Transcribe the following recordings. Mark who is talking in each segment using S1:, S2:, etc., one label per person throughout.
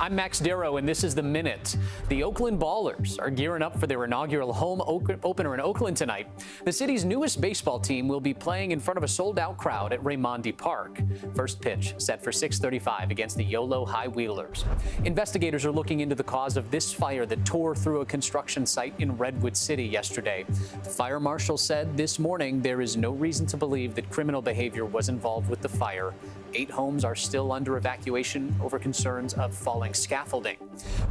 S1: I'm Max Darrow, and this is The Minute. The Oakland Ballers are gearing up for their inaugural home opener in Oakland tonight. The city's newest baseball team will be playing in front of a sold-out crowd at Raimondi Park. First pitch set for 6:35 against the YOLO High Wheelers. Investigators are looking into the cause of this fire that tore through a construction site in Redwood City yesterday. The fire marshal said this morning there is no reason to believe that criminal behavior was involved with the fire. 8 homes are still under evacuation over concerns of falling scaffolding.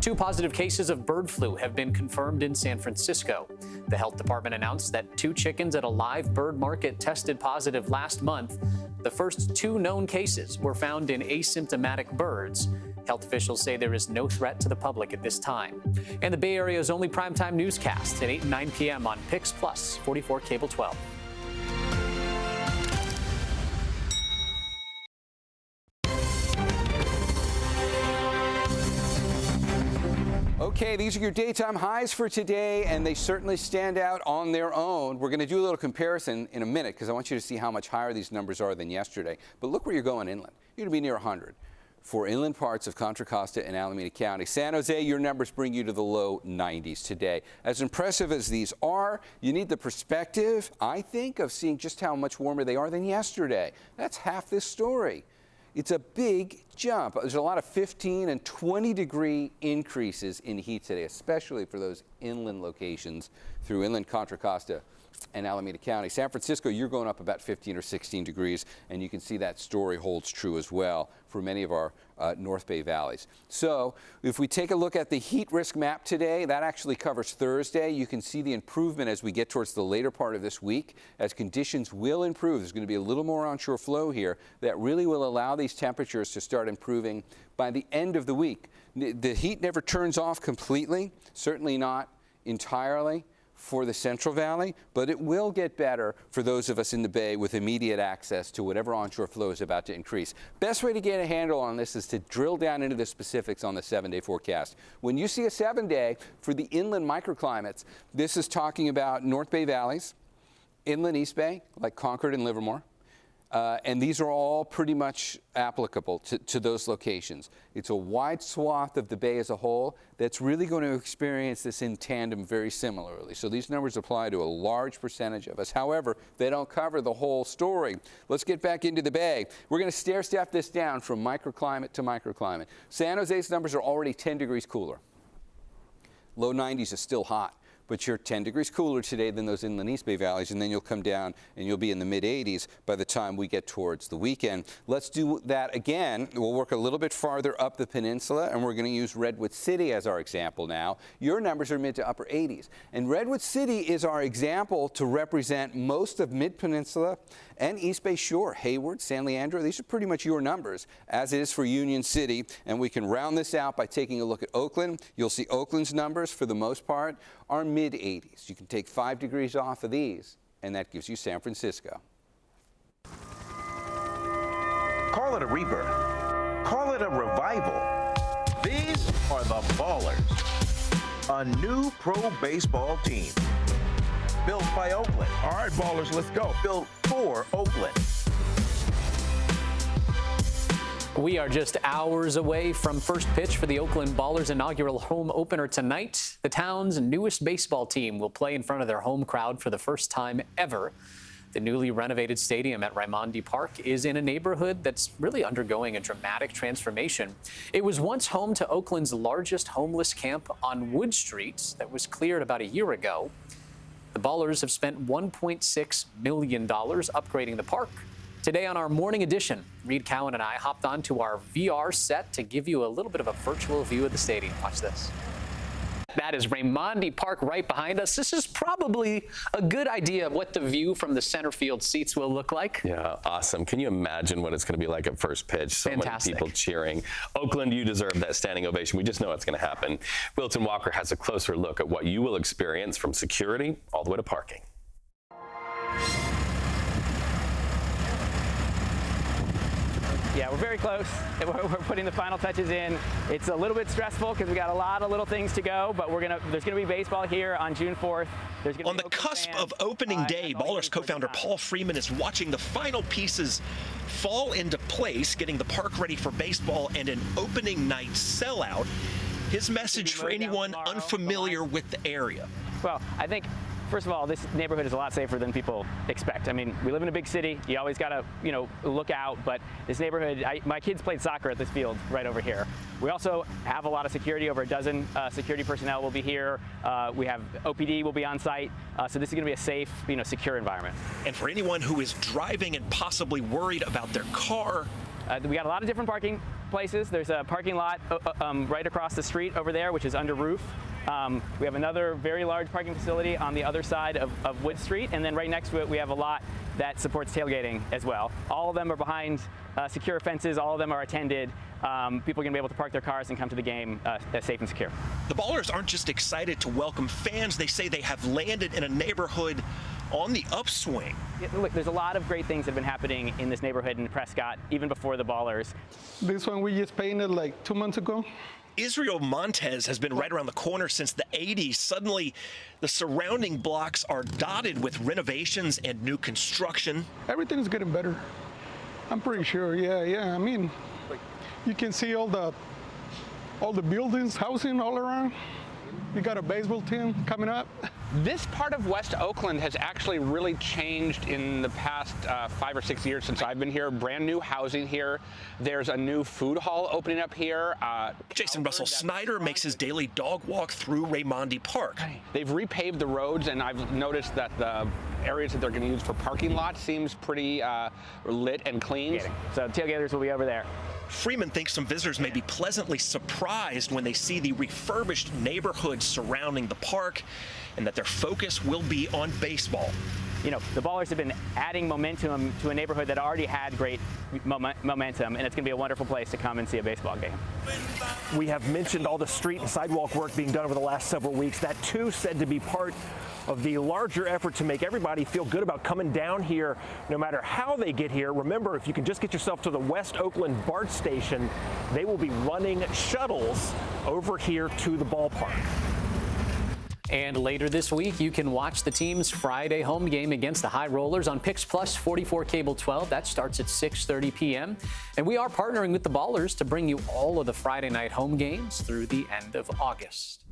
S1: 2 positive cases of bird flu have been confirmed in San Francisco. The health department announced that 2 chickens at a live bird market tested positive last month. The first 2 known cases were found in asymptomatic birds. Health officials say there is no threat to the public at this time. And the Bay Area's only primetime newscast at 8 and 9 p.m. on Pix Plus, 44 Cable 12.
S2: Okay, these are your daytime highs for today, and they certainly stand out on their own. We're going to do a little comparison in a minute because I want you to see how much higher these numbers are than yesterday. But look where you're going inland. You're going to be near 100 for inland parts of Contra Costa and Alameda County. San Jose, your numbers bring you to the low 90s today. As impressive as these are, you need the perspective, I think, of seeing just how much warmer they are than yesterday. That's half this story. It's a big jump. There's a lot of 15 and 20 degree increases in heat today, especially for those inland locations through inland Contra Costa and Alameda County. San Francisco, you're going up about 15 or 16 degrees, and you can see that story holds true as well for many of our North Bay valleys. So if we take a look at the heat risk map today, that actually covers Thursday. You can see the improvement as we get towards the later part of this week. As conditions will improve, there's going to be a little more onshore flow here that really will allow these temperatures to start improving by the end of the week. The heat never turns off completely, certainly not entirely for the Central Valley, but it will get better for those of us in the Bay with immediate access to whatever onshore flow is about to increase. Best way to get a handle on this is to drill down into the specifics on the 7-day forecast. When you see a 7-day for the inland microclimates, this is talking about North Bay valleys, inland East Bay, like Concord and Livermore, and these are all pretty much applicable to those locations. It's a wide swath of the Bay as a whole that's really going to experience this in tandem very similarly. So these numbers apply to a large percentage of us. However, they don't cover the whole story. Let's get back into the Bay. We're going to stair-step this down from microclimate to microclimate. San Jose's numbers are already 10 degrees cooler. Low 90s is still hot, but you're 10 degrees cooler today than those inland East Bay valleys, and then you'll come down and you'll be in the mid-80s by the time we get towards the weekend. Let's do that again. We'll work a little bit farther up the peninsula, and we're going to use Redwood City as our example now. Your numbers are mid to upper 80s, and Redwood City is our example to represent most of mid-peninsula and East Bay Shore. Hayward, San Leandro, these are pretty much your numbers, as is for Union City, and we can round this out by taking a look at Oakland. You'll see Oakland's numbers, for the most part, are mid-80s. You can take 5 degrees off of these, and that gives you San Francisco.
S3: Call it a rebirth. Call it a revival. These are the Ballers, a new pro baseball team. Built by Oakland.
S4: All right, Ballers, let's go.
S3: Built for Oakland.
S1: We are just hours away from first pitch for the Oakland Ballers' inaugural home opener tonight. The town's newest baseball team will play in front of their home crowd for the first time ever. The newly renovated stadium at Raimondi Park is in a neighborhood that's really undergoing a dramatic transformation. It was once home to Oakland's largest homeless camp on Wood Street that was cleared about a year ago. The Ballers have spent $1.6 million upgrading the park. Today on our morning edition, Reed Cowan and I hopped onto our VR set to give you a little bit of a virtual view of the stadium. Watch this. That is Raimondi Park right behind us. This is probably a good idea of what the view from the center field seats will look like.
S5: Yeah, awesome. Can you imagine what it's going to be like at first pitch? So
S1: Fantastic.
S5: Many people cheering. Oakland, you deserve that standing ovation. We just know it's going to happen. Wilton Walker has a closer look at what you will experience from security all the way to parking.
S4: Yeah, we're very close. We're putting the final touches in. It's a little bit stressful because we got a lot of little things to go, but there's gonna be baseball here on June 4th.
S6: On the cusp of opening day, Ballers co-founder Paul Freeman is watching the final pieces fall into place, getting the park ready for baseball and an opening night sellout. His message for anyone unfamiliar with the area.
S4: Well, I think, first of all, this neighborhood is a lot safer than people expect. I mean, we live in a big city. You always got to, look out. But this neighborhood, my kids played soccer at this field right over here. We also have a lot of security. Over a dozen security personnel will be here. We have OPD will be on site. So this is going to be a safe, secure environment.
S6: And for anyone who is driving and possibly worried about their car,
S4: we got a lot of different parking places. There's a parking lot right across the street over there, which is under roof. We have another very large parking facility on the other side of Wood Street, and then right next to it we have a lot that supports tailgating as well. All of them are behind secure fences. All of them are attended. People are going to be able to park their cars and come to the game safe and secure.
S6: The Ballers aren't just excited to welcome fans. They say they have landed in a neighborhood on the upswing.
S4: Yeah, look, there's a lot of great things that have been happening in this neighborhood in Prescott, even before the Ballers.
S7: This one we just painted like 2 months ago.
S6: Israel Montez has been right around the corner since the 80s. Suddenly, the surrounding blocks are dotted with renovations and new construction.
S7: Everything's getting better. I'm pretty sure, yeah. I mean, you can see all the buildings, housing all around. You got a baseball team coming up.
S8: This part of West Oakland has actually really changed in the past 5 or 6 years since I've been here. Brand new housing here. There's a new food hall opening up here.
S6: Jason Russell Snyder makes his daily dog walk through Raimondi Park.
S8: They've repaved the roads, and I've noticed that the areas that they're going to use for parking lots seems pretty lit and clean.
S4: So tailgaters will be over there.
S6: Freeman thinks some visitors may be pleasantly surprised when they see the refurbished neighborhood surrounding the park, and that their focus will be on baseball.
S4: The Ballers have been adding momentum to a neighborhood that already had great momentum, and it's going to be a wonderful place to come and see a baseball game.
S9: We have mentioned all the street and sidewalk work being done over the last several weeks. That too said to be part of the larger effort to make everybody feel good about coming down here no matter how they get here. Remember, if you can just get yourself to the West Oakland BART station, they will be running shuttles over here to the ballpark.
S1: And later this week, you can watch the team's Friday home game against the High Rollers on Pix Plus 44 Cable 12. That starts at 6:30 p.m. And we are partnering with the Ballers to bring you all of the Friday night home games through the end of August.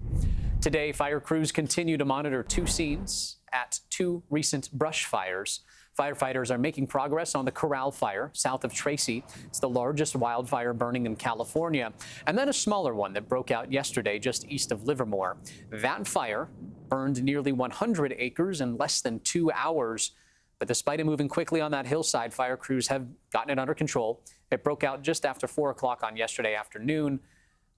S1: Today, fire crews continue to monitor 2 scenes at 2 recent brush fires. Firefighters are making progress on the Corral fire south of Tracy. It's the largest wildfire burning in California. And then a smaller one that broke out yesterday just east of Livermore. That fire burned nearly 100 acres in less than 2 hours. But despite it moving quickly on that hillside, fire crews have gotten it under control. It broke out just after 4 o'clock on yesterday afternoon,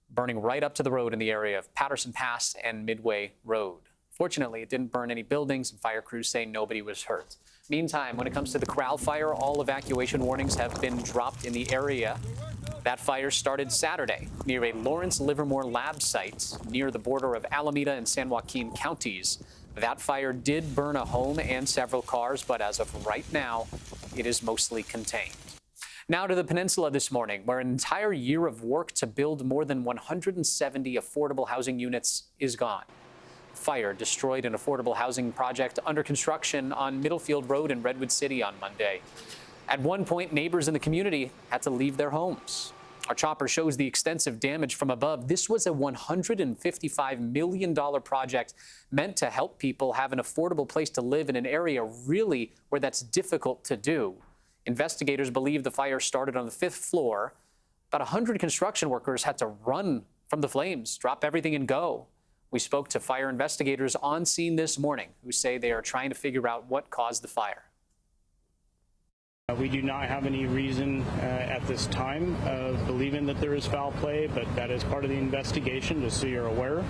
S1: burning right up to the road in the area of Patterson Pass and Midway Road. Fortunately, it didn't burn any buildings, and fire crews say nobody was hurt. Meantime, when it comes to the Corral fire, all evacuation warnings have been dropped in the area. That fire started Saturday near a Lawrence Livermore lab site near the border of Alameda and San Joaquin counties. That fire did burn a home and several cars, but as of right now, it is mostly contained. Now to the peninsula this morning, where an entire year of work to build more than 170 affordable housing units is gone. Fire destroyed an affordable housing project under construction on Middlefield Road in Redwood City on Monday. At one point, neighbors in the community had to leave their homes. Our chopper shows the extensive damage from above. This was a $155 million project meant to help people have an affordable place to live in an area really where that's difficult to do. Investigators believe the fire started on the 5th floor. About 100 construction workers had to run from the flames, drop everything and go. We spoke to fire investigators on scene this morning who say they are trying to figure out what caused the fire.
S10: We do not have any reason at this time of believing that there is foul play, but that is part of the investigation, just so you're aware.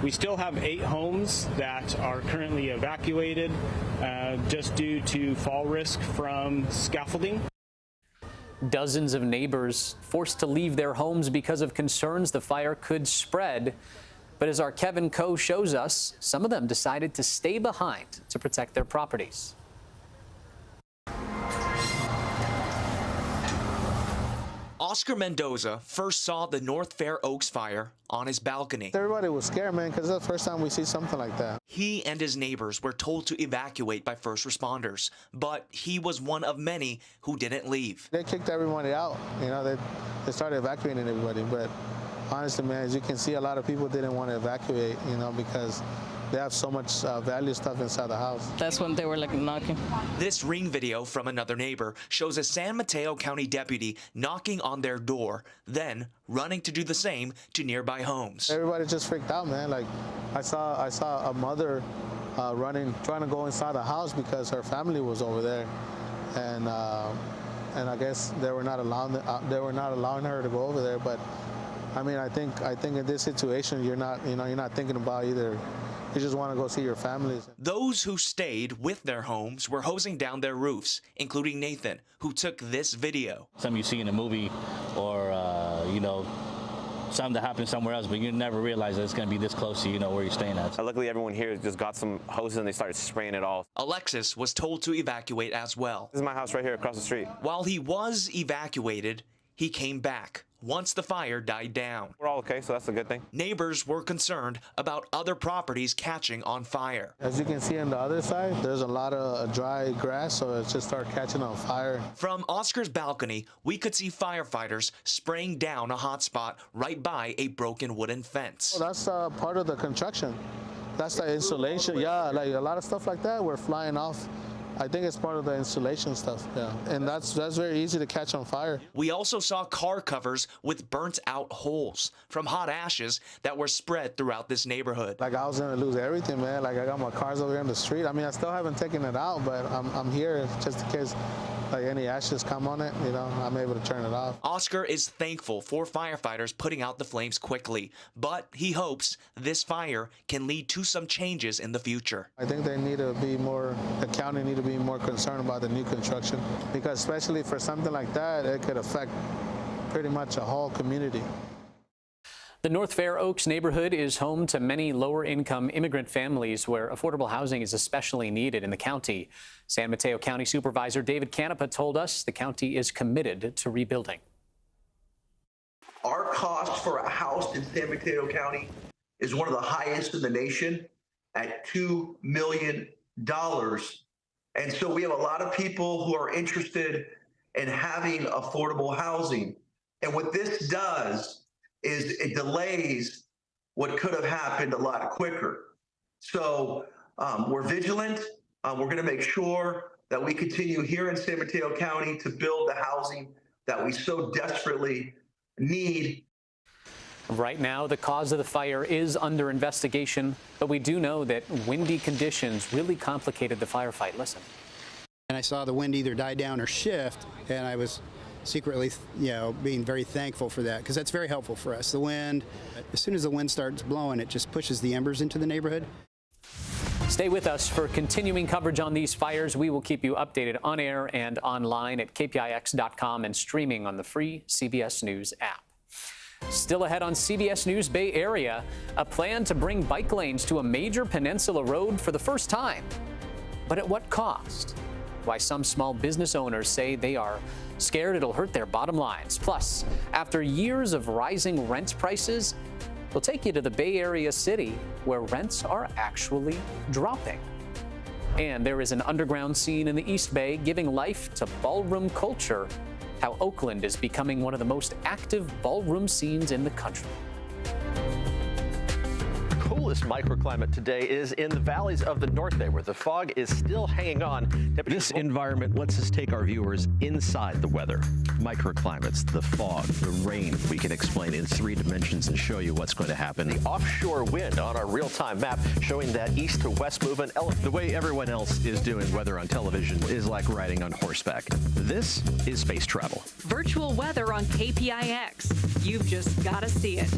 S10: We still have 8 homes that are currently evacuated just due to fall risk from scaffolding.
S1: Dozens of neighbors forced to leave their homes because of concerns the fire could spread. But as our Kevin Coe shows us, some of them decided to stay behind to protect their properties.
S11: Oscar Mendoza first saw the North Fair Oaks fire on his balcony.
S12: Everybody was scared, man, because it's the first time we see something like that.
S11: He and his neighbors were told to evacuate by first responders, but he was one of many who didn't leave.
S12: They kicked everybody out. You know, they started evacuating everybody, but honestly, man, as you can see, a lot of people didn't want to evacuate, you know, because they have so much value stuff inside the house.
S13: That's when they were like knocking.
S11: This ring video from another neighbor shows a San Mateo County deputy knocking on their door, then running to do the same to nearby homes.
S12: Everybody just freaked out, man. Like, I saw a mother running, trying to go inside the house because her family was over there, and I guess they were not allowing her to go over there. But I mean, I think in this situation, you're not thinking about either. You just want to go see your families.
S11: Those who stayed with their homes were hosing down their roofs, including Nathan, who took this video.
S14: Something you see in a movie or, you know, something that happens somewhere else, but you never realize that it's going to be this close to, you know, where you're staying at.
S15: Luckily, everyone here just got some hoses and they started spraying it all.
S11: Alexis was told to evacuate as well.
S15: This is my house right here across the street.
S11: While he was evacuated, he came back once the fire died down.
S15: We're all okay, so that's a good thing.
S11: Neighbors were concerned about other properties catching on fire.
S12: As you can see on the other side, there's a lot of dry grass, so it just started catching on fire.
S11: From Oscar's balcony, we could see firefighters spraying down a hot spot right by a broken wooden fence.
S12: Well, that's part of the construction. That's the insulation. Yeah, like a lot of stuff like that were flying off. I think it's part of the insulation stuff, yeah. And that's very easy to catch on fire.
S11: We also saw car covers with burnt out holes from hot ashes that were spread throughout this neighborhood.
S12: Like I was gonna lose everything, man. Like I got my cars over here on the street. I mean, I still haven't taken it out, but I'm here just in case like any ashes come on it, you know, I'm able to turn it off.
S11: Oscar is thankful for firefighters putting out the flames quickly, but he hopes this fire can lead to some changes in the future.
S12: I think they need to be more, the county need to be more concerned about the new construction, because especially for something like that, it could affect pretty much a whole community.
S1: The North Fair Oaks neighborhood is home to many lower-income immigrant families where affordable housing is especially needed in the county. San Mateo County Supervisor David Canepa told us the county is committed to rebuilding.
S16: Our cost for a house in San Mateo County is one of the highest in the nation at $2 million. And so we have a lot of people who are interested in having affordable housing. And what this does is it delays what could have happened a lot quicker. So we're vigilant. We're going to make sure that we continue here in San Mateo County to build the housing that we so desperately need.
S1: Right now, the cause of the fire is under investigation, but we do know that windy conditions really complicated the firefight. Listen.
S17: And I saw the wind either die down or shift, and I was secretly, you know, being very thankful for that, because that's very helpful for us. The wind, as soon as the wind starts blowing, it just pushes the embers into the neighborhood.
S1: Stay with us for continuing coverage on these fires. We will keep you updated on air and online at kpix.com and streaming on the free CBS News app. Still ahead on CBS News Bay Area, a plan to bring bike lanes to a major peninsula road for the first time. But at what cost? Why some small business owners say they are scared it'll hurt their bottom lines. Plus, after years of rising rent prices, we'll take you to the Bay Area city where rents are actually dropping. And there is an underground scene in the East Bay giving life to ballroom culture, how Oakland is becoming one of the most active ballroom scenes in the country.
S18: The coolest microclimate today is in the valleys of the North Bay, where the fog is still hanging on. This environment lets us take our viewers inside the weather. Microclimates, the fog, the rain, we can explain in 3 dimensions and show you what's going to happen. The offshore wind on our real-time map showing that east to west movement. The way everyone else is doing weather on television is like riding on horseback. This is space travel.
S19: Virtual weather on KPIX. You've just got to see it.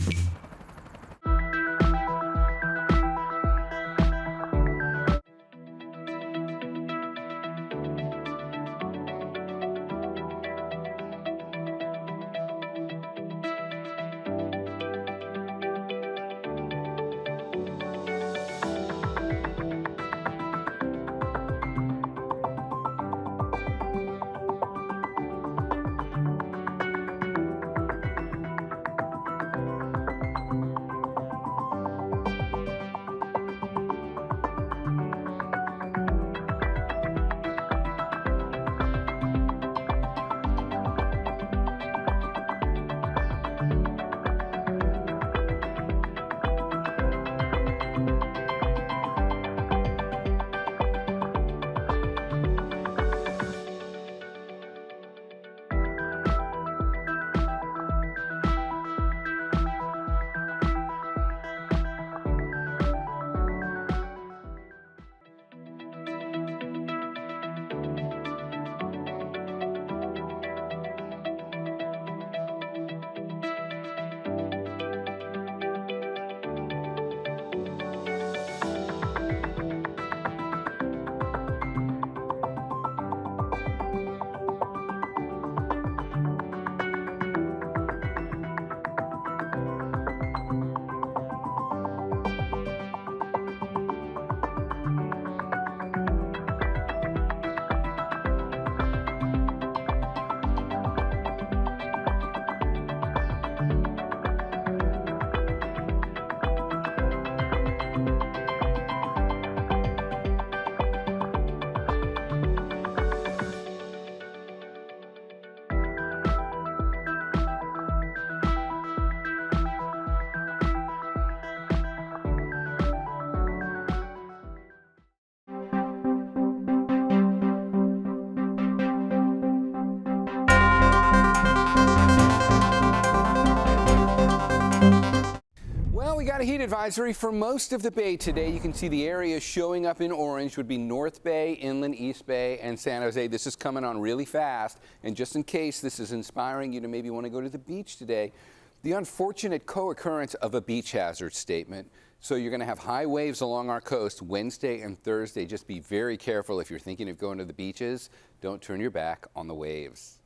S2: got a heat advisory for most of the Bay today. You can see the areas showing up in orange would be North Bay, Inland, East Bay, and San Jose. This is coming on really fast. And just in case this is inspiring you to maybe want to go to the beach today, the unfortunate co-occurrence of a beach hazard statement. So you're going to have high waves along our coast Wednesday and Thursday. Just be very careful if you're thinking of going to the beaches. Don't turn your back on the waves.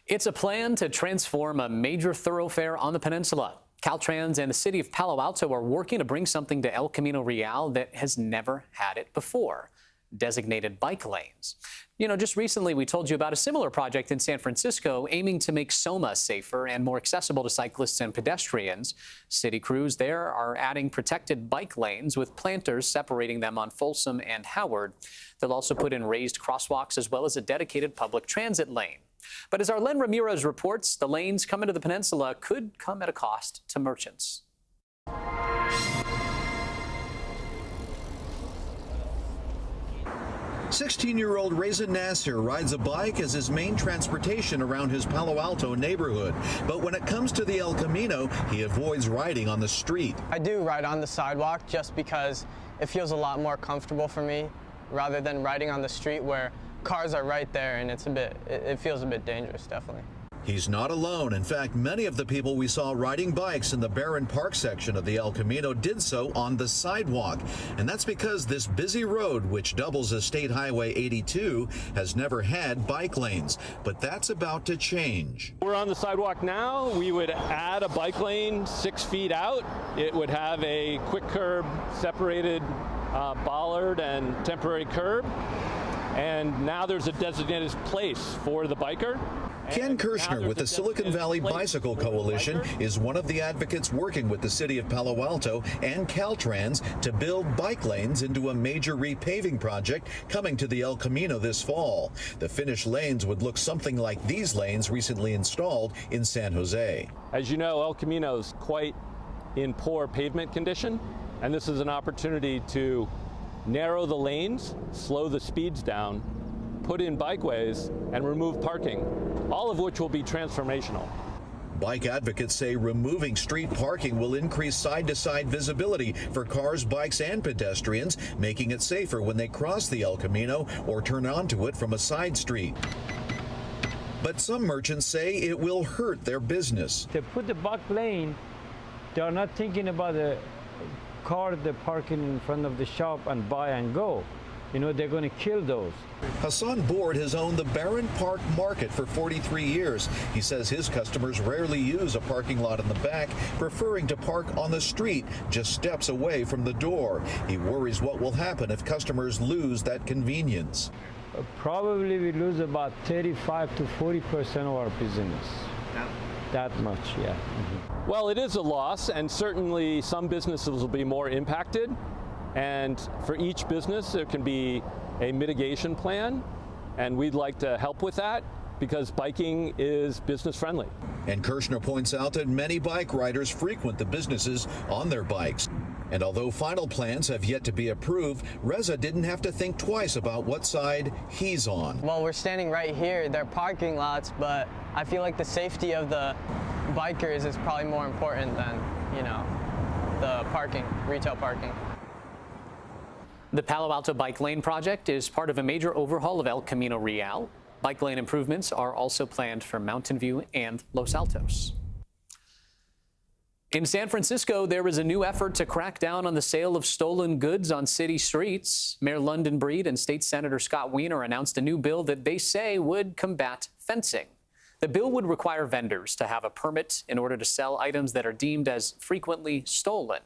S1: It's a plan to transform a major thoroughfare on the peninsula. Caltrans and the city of Palo Alto are working to bring something to El Camino Real that has never had it before: designated bike lanes. You know, just recently we told you about a similar project in San Francisco aiming to make Soma safer and more accessible to cyclists and pedestrians. City crews there are adding protected bike lanes with planters separating them on Folsom and Howard. They'll also put in raised crosswalks as well as a dedicated public transit lane. But as Arlen Ramirez reports, the lanes coming to the peninsula could come at a cost to merchants.
S13: 16-year-old Reza Nasser rides a bike as his main transportation around his Palo Alto neighborhood. But when it comes to the El Camino, he avoids riding on the street.
S20: I do ride on the sidewalk just because it feels a lot more comfortable for me rather than riding on the street where cars are right there and it feels a bit dangerous, definitely.
S13: He's not alone. In fact, many of the people we saw riding bikes in the Barron Park section of the El Camino did so on the sidewalk. And that's because this busy road, which doubles as State Highway 82, has never had bike lanes. But that's about to change.
S21: We're on the sidewalk now. We would add a bike lane 6 feet out. It would have a quick curb separated bollard and temporary curb. And now there's a designated place for the biker.
S13: Ken Kirshner with the Silicon Valley Bicycle Coalition is one of the advocates working with the city of Palo Alto and Caltrans to build bike lanes into a major repaving project coming to the El Camino this fall. The finished lanes would look something like these lanes recently installed in San Jose.
S21: As you know, El Camino is quite in poor pavement condition, and this is an opportunity to narrow the lanes, slow the speeds down, put in bikeways, and remove parking, all of which will be transformational.
S13: Bike advocates say removing street parking will increase side-to-side visibility for cars, bikes, and pedestrians, making it safer when they cross the El Camino or turn onto it from a side street. But some merchants say it will hurt their business.
S22: They put the bike lane, they're not thinking about the car they're parking in front of the shop and buy and go. You know, they're going to kill those.
S13: Hassan Board has owned the Barron Park Market for 43 years. He says his customers rarely use a parking lot in the back, preferring to park on the street just steps away from the door. He worries what will happen if customers lose that convenience.
S22: Probably we lose about 35 to 40% of our business. That much, yeah. Mm-hmm.
S21: Well, it is a loss, and certainly some businesses will be more impacted. And for each business, there can be a mitigation plan, and we'd like to help with that because biking is business friendly.
S13: And Kirshner points out that many bike riders frequent the businesses on their bikes. And although final plans have yet to be approved, Reza didn't have to think twice about what side he's on.
S20: Well, we're standing right here. They're parking lots, but I feel like the safety of the bikers is probably more important than, you know, the parking, retail parking.
S1: The Palo Alto Bike Lane project is part of a major overhaul of El Camino Real. Bike lane improvements are also planned for Mountain View and Los Altos. In San Francisco, there is a new effort to crack down on the sale of stolen goods on city streets. Mayor London Breed and State Senator Scott Wiener announced a new bill that they say would combat fencing. The bill would require vendors to have a permit in order to sell items that are deemed as frequently stolen.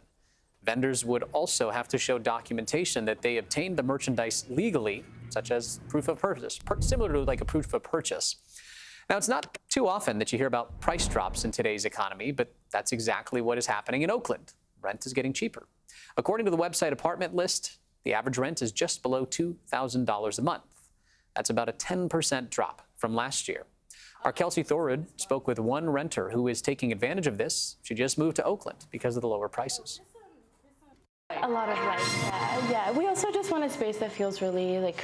S1: Vendors would also have to show documentation that they obtained the merchandise legally, such as proof of purchase, similar to like a proof of purchase. Now, it's not too often that you hear about price drops in today's economy, but that's exactly what is happening in Oakland. Rent is getting cheaper. According to the website Apartment List, the average rent is just below $2,000 a month. That's about a 10% drop from last year. Our Kelsey Thorud spoke with one renter who is taking advantage of this. She just moved to Oakland because of the lower prices.
S23: A lot of light, yeah. We also just want a space that feels really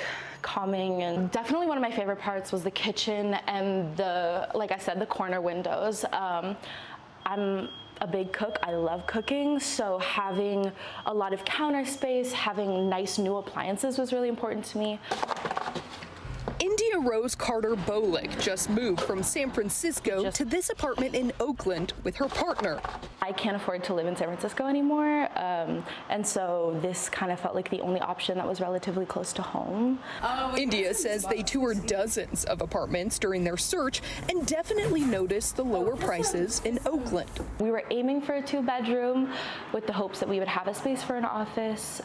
S23: calming, and definitely one of my favorite parts was the kitchen and like I said, the corner windows. I'm a big cook. I love cooking, so having a lot of counter space, having nice new appliances was really important to me.
S3: India Rose Carter Bolick just moved from San Francisco to this apartment in Oakland with her partner.
S23: I can't afford to live in San Francisco anymore, and so this kind of felt like the only option that was relatively close to home.
S3: India says they toured dozens of apartments during their search and definitely noticed the lower prices in Oakland.
S23: We were aiming for a 2-bedroom with the hopes that we would have a space for an office.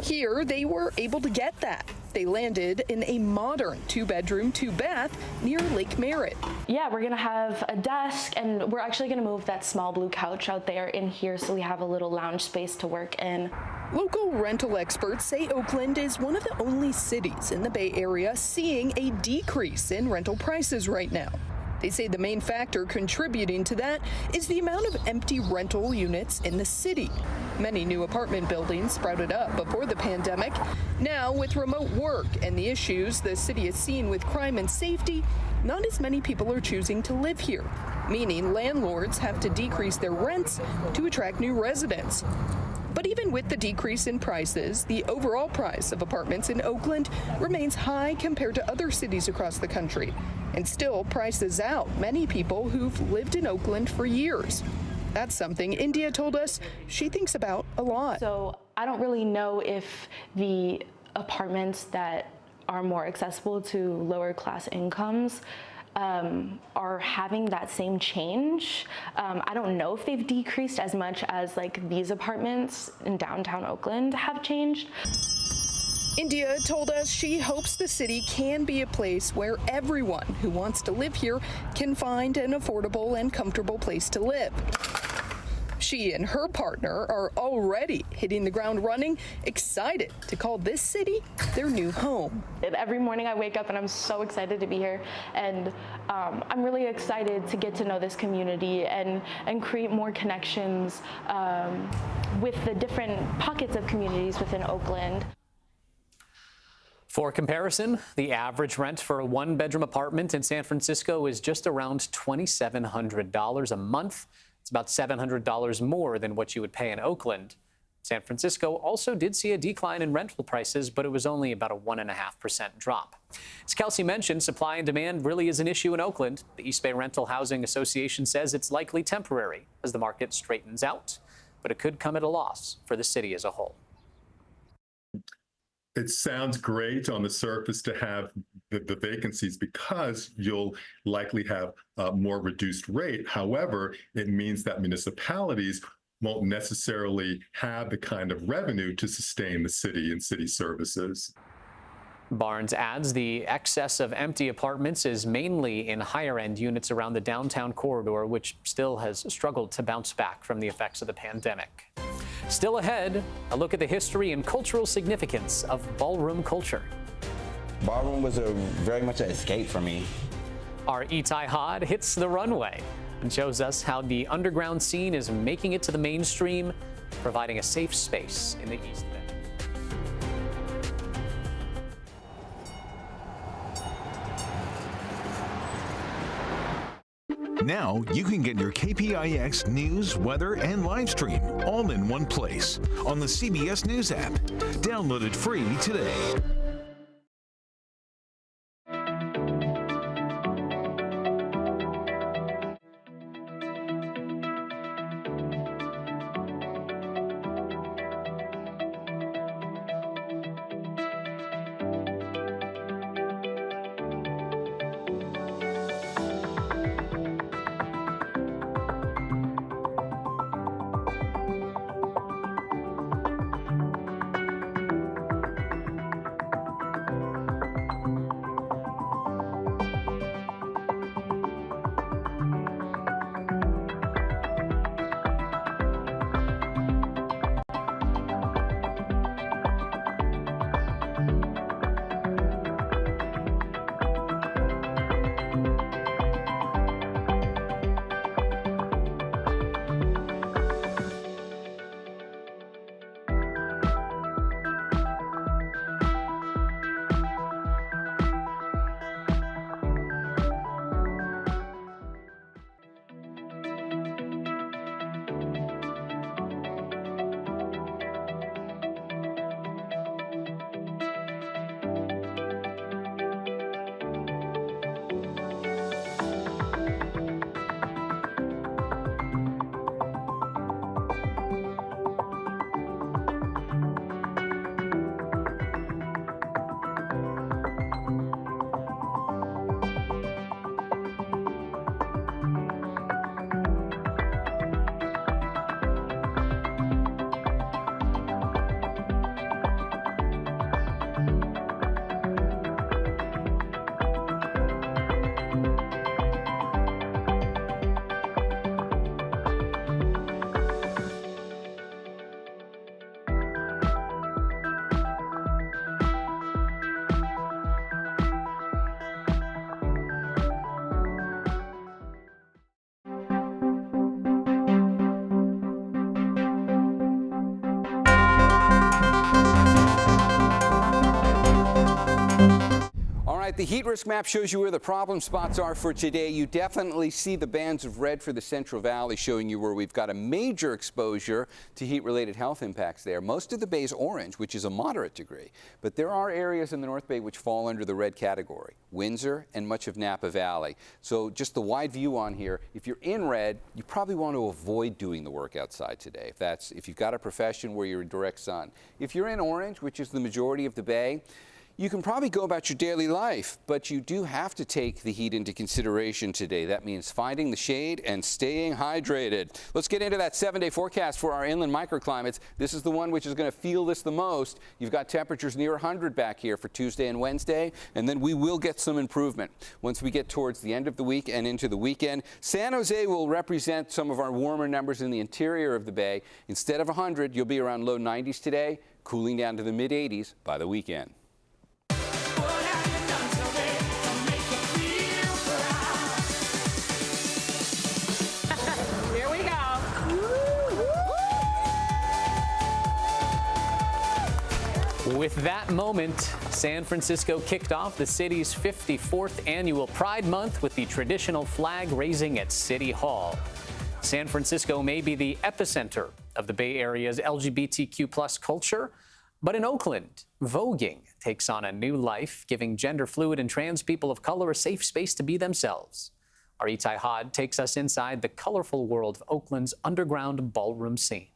S3: Here, they were able to get that. They landed in a modern 2-bedroom, 2-bath near Lake Merritt.
S23: Yeah, we're gonna have a desk, and we're actually gonna move that small blue couch out there in here so we have a little lounge space to work in.
S3: Local rental experts say Oakland is one of the only cities in the Bay Area seeing a decrease in rental prices right now. They say the main factor contributing to that is the amount of empty rental units in the city. Many new apartment buildings sprouted up before the pandemic. Now, with remote work and the issues the city has seen with crime and safety, not as many people are choosing to live here, meaning landlords have to decrease their rents to attract new residents. But even with the decrease in prices, the overall price of apartments in Oakland remains high compared to other cities across the country, and still prices out many people who've lived in Oakland for years. That's something India told us she thinks about a lot.
S23: So I don't really know if the apartments that are more accessible to lower class incomes are having that same change. I don't know if they've decreased as much as like these apartments in downtown Oakland have changed.
S3: India told us she hopes the city can be a place where everyone who wants to live here can find an affordable and comfortable place to live. She and her partner are already hitting the ground running, excited to call this city their new home.
S23: Every morning I wake up and I'm so excited to be here, and I'm really excited to get to know this community and create more connections with the different pockets of communities within Oakland.
S1: For comparison, the average rent for a 1-bedroom apartment in San Francisco is just around $2,700 a month. It's about $700 more than what you would pay in Oakland. San Francisco also did see a decline in rental prices, but it was only about a 1.5% drop. As Kelsey mentioned, supply and demand really is an issue in Oakland. The East Bay Rental Housing Association says it's likely temporary as the market straightens out, but it could come at a loss for the city as a whole.
S5: It sounds great on the surface to have the vacancies because you'll likely have a more reduced rate. However, it means that municipalities won't necessarily have the kind of revenue to sustain the city and city services.
S1: Barnes adds the excess of empty apartments is mainly in higher-end units around the downtown corridor, which still has struggled to bounce back from the effects of the pandemic. Still ahead, a look at the history and cultural significance of ballroom culture.
S7: Ballroom was very much an escape for me.
S1: Our Itai Had hits the runway and shows us how the underground scene is making it to the mainstream, providing a safe space in the East Bay.
S24: Now you can get your KPIX news, weather, and live stream all in one place on the CBS News app. Download it free today.
S2: the heat risk map shows you where the problem spots are for today. You definitely see the bands of red for the Central Valley showing you where we've got a major exposure to heat-related health impacts there. Most of the bay's orange, which is a moderate degree, but there are areas in the North Bay which fall under the red category, Windsor and much of Napa Valley. So just the wide view on here, if you're in red, you probably want to avoid doing the work outside today, if you've got a profession where you're in direct sun. If you're in orange, which is the majority of the bay, you can probably go about your daily life, but you do have to take the heat into consideration today. That means finding the shade and staying hydrated. Let's get into that 7-day forecast for our inland microclimates. This is the one which is going to feel this the most. You've got temperatures near 100 back here for Tuesday and Wednesday, and then we will get some improvement once we get towards the end of the week and into the weekend. San Jose will represent some of our warmer numbers in the interior of the bay. Instead of 100, you'll be around low 90s today, cooling down to the mid 80s by the weekend.
S1: With that moment, San Francisco kicked off the city's 54th annual Pride Month with the traditional flag raising at City Hall. San Francisco may be the epicenter of the Bay Area's LGBTQ+ culture, but in Oakland, voguing takes on a new life, giving gender fluid and trans people of color a safe space to be themselves. Our Itai Hod takes us inside the colorful world of Oakland's underground ballroom scene.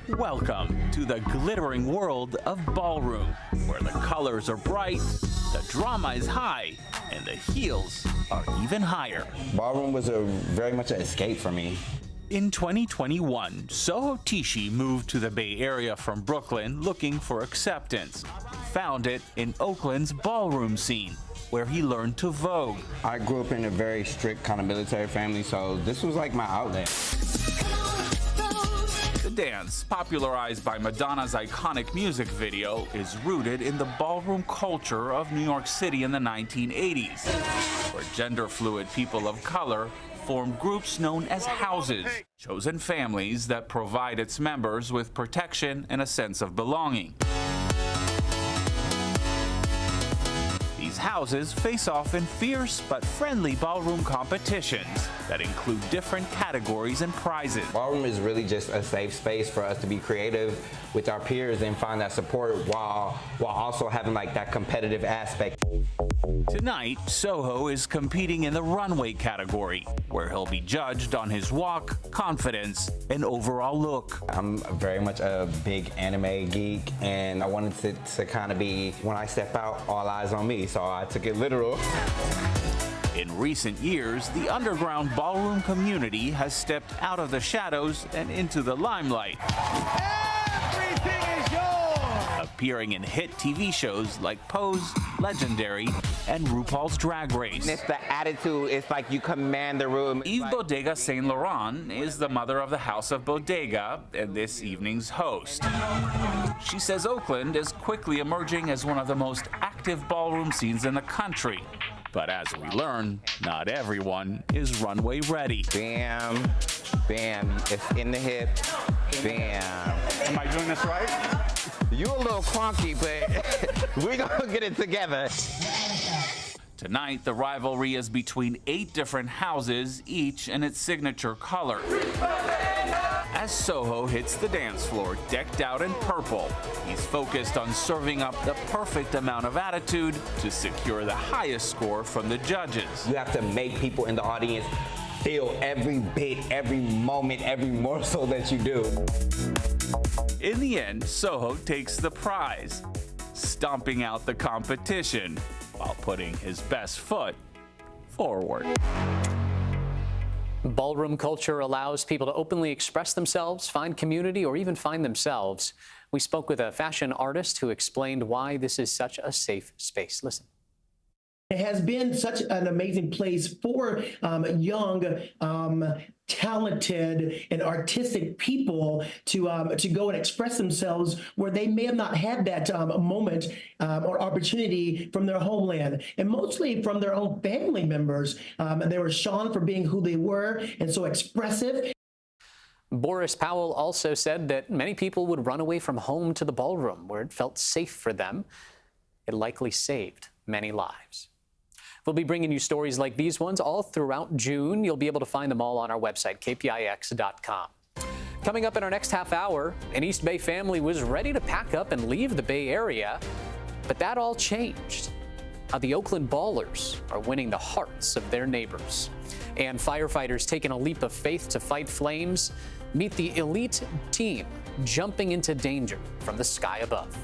S4: Welcome to the glittering world of ballroom, where the colors are bright, the drama is high, and the heels are even higher.
S7: Ballroom was very much an escape for me.
S4: In 2021, Soho Tishi moved to the Bay Area from Brooklyn looking for acceptance. He found it in Oakland's ballroom scene, where he learned to vogue.
S7: I grew up in a very strict kind of military family, so this was like my outlet.
S4: The dance, popularized by Madonna's iconic music video, is rooted in the ballroom culture of New York City in the 1980s, where gender-fluid people of color formed groups known as houses, chosen families that provide its members with protection and a sense of belonging. These houses face off in fierce but friendly ballroom competitions that include different categories and prizes.
S7: Ballroom is really just a safe space for us to be creative with our peers and find that support while also having like that competitive aspect.
S4: Tonight, Soho is competing in the runway category, where he'll be judged on his walk, confidence, and overall look.
S7: I'm very much a big anime geek, and I wanted to kind of be, when I step out, all eyes on me, so I took it literal.
S4: In recent years, the underground ballroom community has stepped out of the shadows and into the limelight.
S6: Everything is yours!
S4: Appearing in hit TV shows like Pose, Legendary, and RuPaul's Drag Race.
S7: It's the attitude, it's like you command the room.
S4: Eve Bodega Saint Laurent is the mother of the House of Bodega and this evening's host. She says Oakland is quickly emerging as one of the most active ballroom scenes in the country. But as we learn, not everyone is runway ready.
S7: Bam, bam, it's in the hip, bam.
S6: Am I doing this right?
S7: You a little clunky, but we're gonna get it together.
S4: Tonight, the rivalry is between 8 different houses, each in its signature color. As Soho hits the dance floor, decked out in purple, he's focused on serving up the perfect amount of attitude to secure the highest score from the judges.
S7: You have to make people in the audience feel every bit, every moment, every morsel that you do.
S4: In the end, Soho takes the prize, stomping out the competition while putting his best foot forward.
S1: Ballroom culture allows people to openly express themselves, find community, or even find themselves. We spoke with a fashion artist who explained why this is such a safe space. Listen.
S8: It has been such an amazing place for young, talented, and artistic people to go and express themselves where they may have not had that moment or opportunity from their homeland, and mostly from their own family members. They were shown for being who they were and so expressive.
S1: Boris Powell also said that many people would run away from home to the ballroom where it felt safe for them. It likely saved many lives. We'll be bringing you stories like these ones all throughout June. You'll be able to find them all on our website, kpix.com. Coming up in our next half hour, an East Bay family was ready to pack up and leave the Bay Area, but that all changed. How the Oakland Ballers are winning the hearts of their neighbors. And firefighters taking a leap of faith to fight flames. Meet the elite team jumping into danger from the sky above.